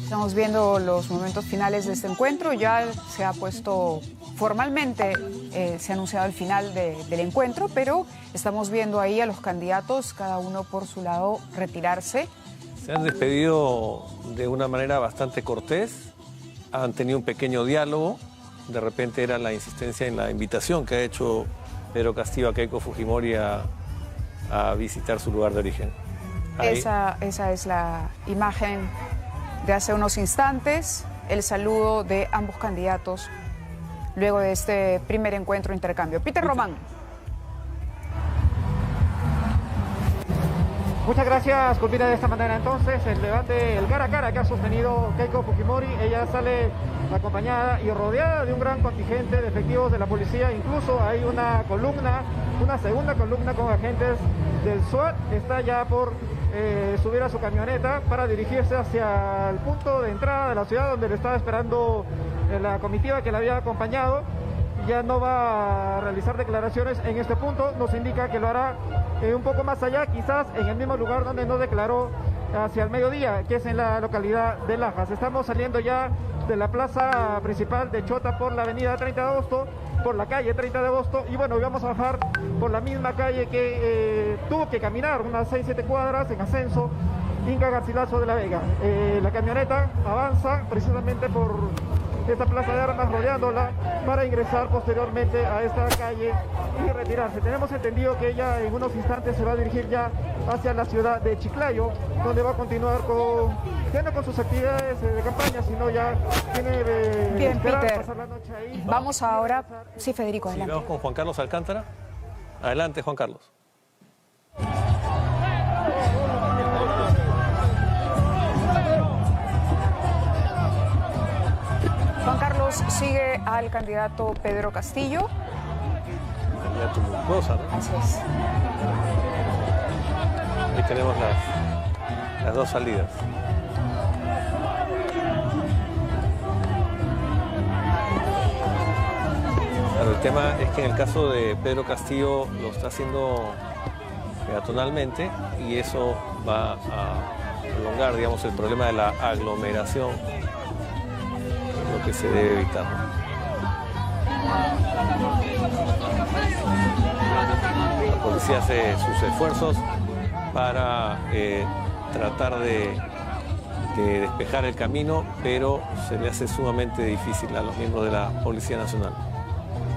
Estamos viendo los momentos finales de este encuentro. Ya se ha puesto formalmente, se ha anunciado el final del encuentro, pero estamos viendo ahí a los candidatos, cada uno por su lado, retirarse. Se han despedido de una manera bastante cortés, han tenido un pequeño diálogo, de repente era la insistencia en la invitación que ha hecho Pedro Castillo a Keiko Fujimori a visitar su lugar de origen. Ahí. Esa es la imagen de hace unos instantes, el saludo de ambos candidatos luego de este primer encuentro intercambio. Peter Román. Muchas gracias. Culmina de esta manera entonces el debate, el cara a cara que ha sostenido Keiko Fujimori. Ella sale acompañada y rodeada de un gran contingente de efectivos de la policía. Incluso hay una segunda columna con agentes del SWAT. Está ya por subir a su camioneta para dirigirse hacia el punto de entrada de la ciudad donde le estaba esperando la comitiva que la había acompañado. Ya no va a realizar declaraciones en este punto, nos indica que lo hará un poco más allá, quizás en el mismo lugar donde no declaró hacia el mediodía, que es en la localidad de Lajas. Estamos saliendo ya de la plaza principal de Chota por la avenida 30 de agosto, por la calle 30 de agosto, y bueno, vamos a bajar por la misma calle que tuvo que caminar unas 6-7 cuadras en ascenso, Inca Garcilaso de la Vega. La camioneta avanza precisamente por esta plaza de armas, rodeándola para ingresar posteriormente a esta calle y retirarse. Tenemos entendido que ella en unos instantes se va a dirigir ya hacia la ciudad de Chiclayo, donde va a continuar ya no con sus actividades de campaña, sino ya tiene Bien, esperar Peter. pasar la noche ahí. Vamos ahora. Sí, Federico, adelante. Vamos con Juan Carlos Alcántara. Adelante, Juan Carlos. Juan Carlos sigue al candidato Pedro Castillo. Candidato Mungosa, ¿no? Así es. Ahí tenemos las dos salidas. Claro, el tema es que en el caso de Pedro Castillo lo está haciendo peatonalmente y eso va a prolongar, digamos, el problema de la aglomeración, lo que se debe evitar, ¿no? La policía hace sus esfuerzos para tratar de despejar el camino, pero se le hace sumamente difícil a los miembros de la Policía Nacional.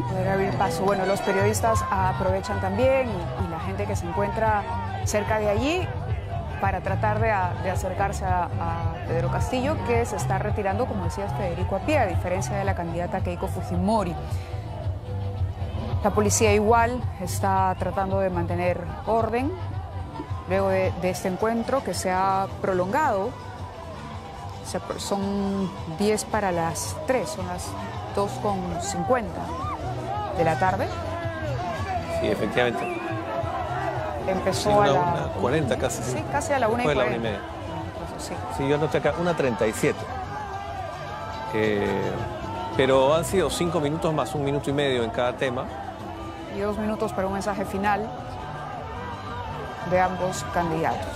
Poder abrir paso. Bueno, los periodistas aprovechan también y la gente que se encuentra cerca de allí para tratar de acercarse a Pedro Castillo, que se está retirando, como decía Federico, a pie, a diferencia de la candidata Keiko Fujimori. La policía igual está tratando de mantener orden luego de este encuentro que se ha prolongado. Son 10 para las 3, son las 2:50 de la tarde. Sí, efectivamente. Empezó a la 40 casi. Sí, casi a la 1:40. Fue la 1:30. Sí, yo anoté acá 1:37. Pero han sido 5 minutos más 1 minuto y medio en cada tema. Y 2 minutos para un mensaje final de ambos candidatos.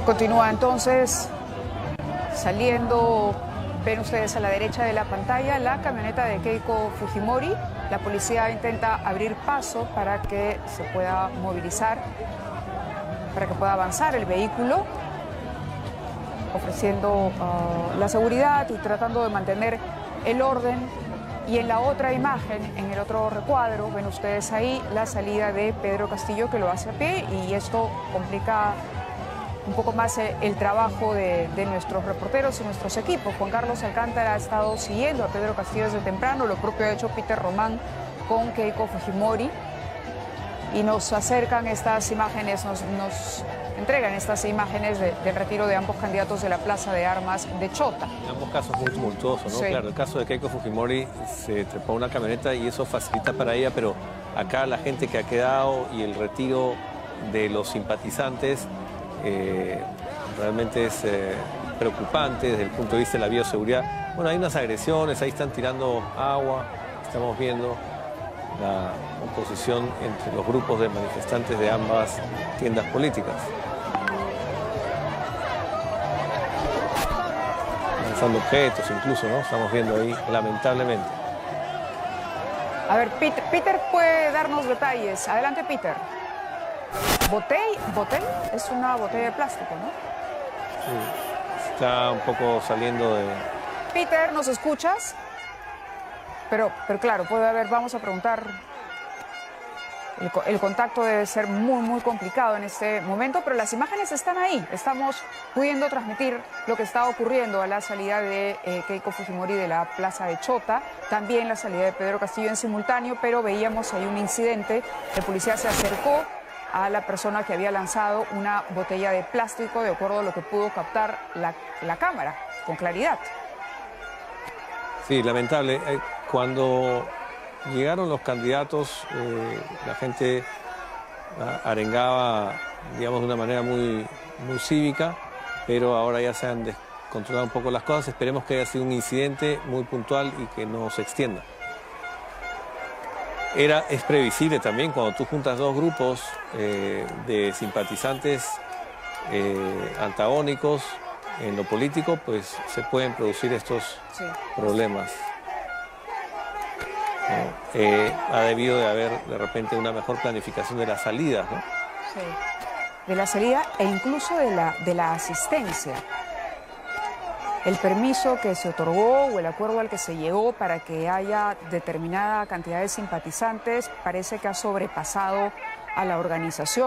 Continúa entonces saliendo, ven ustedes a la derecha de la pantalla, la camioneta de Keiko Fujimori. La policía intenta abrir paso para que se pueda movilizar, para que pueda avanzar el vehículo, ofreciendo la seguridad y tratando de mantener el orden. Y en la otra imagen, en el otro recuadro, ven ustedes ahí la salida de Pedro Castillo, que lo hace a pie, y esto complica un poco más el trabajo de nuestros reporteros y nuestros equipos. Juan Carlos Alcántara ha estado siguiendo a Pedro Castillo desde temprano, lo propio ha hecho Peter Román con Keiko Fujimori, y nos acercan estas imágenes, nos entregan estas imágenes del retiro de ambos candidatos de la Plaza de Armas de Chota. En ambos casos muy tumultuosos, ¿no? Sí. Claro, el caso de Keiko Fujimori se trepó a una camioneta y eso facilita para ella, pero acá la gente que ha quedado y el retiro de los simpatizantes realmente es preocupante desde el punto de vista de la bioseguridad. Bueno, hay unas agresiones, ahí están tirando agua, estamos viendo la oposición entre los grupos de manifestantes de ambas tiendas políticas. Lanzando objetos incluso, ¿no? Estamos viendo ahí, lamentablemente. A ver, Peter puede darnos detalles. Adelante, Peter. ¿Botell? Es una botella de plástico, ¿no? Sí, está un poco saliendo de... Peter, ¿nos escuchas? Pero claro, puede haber, vamos a preguntar, el contacto debe ser muy complicado en este momento, pero las imágenes están ahí. Estamos pudiendo transmitir lo que está ocurriendo a la salida de Keiko Fujimori de la Plaza de Chota, también la salida de Pedro Castillo en simultáneo, pero veíamos ahí un incidente. La policía se acercó a la persona que había lanzado una botella de plástico, de acuerdo a lo que pudo captar la cámara con claridad. Sí, lamentable. Cuando llegaron los candidatos, la gente arengaba, digamos, de una manera muy cívica, pero ahora ya se han descontrolado un poco las cosas. Esperemos que haya sido un incidente muy puntual y que no se extienda. Es previsible también cuando tú juntas dos grupos de simpatizantes antagónicos en lo político, pues se pueden producir estos problemas. ¿No? Ha debido de haber de repente una mejor planificación de las salidas, ¿no? Sí, de la salida e incluso de la asistencia. El permiso que se otorgó o el acuerdo al que se llegó para que haya determinada cantidad de simpatizantes parece que ha sobrepasado a la organización.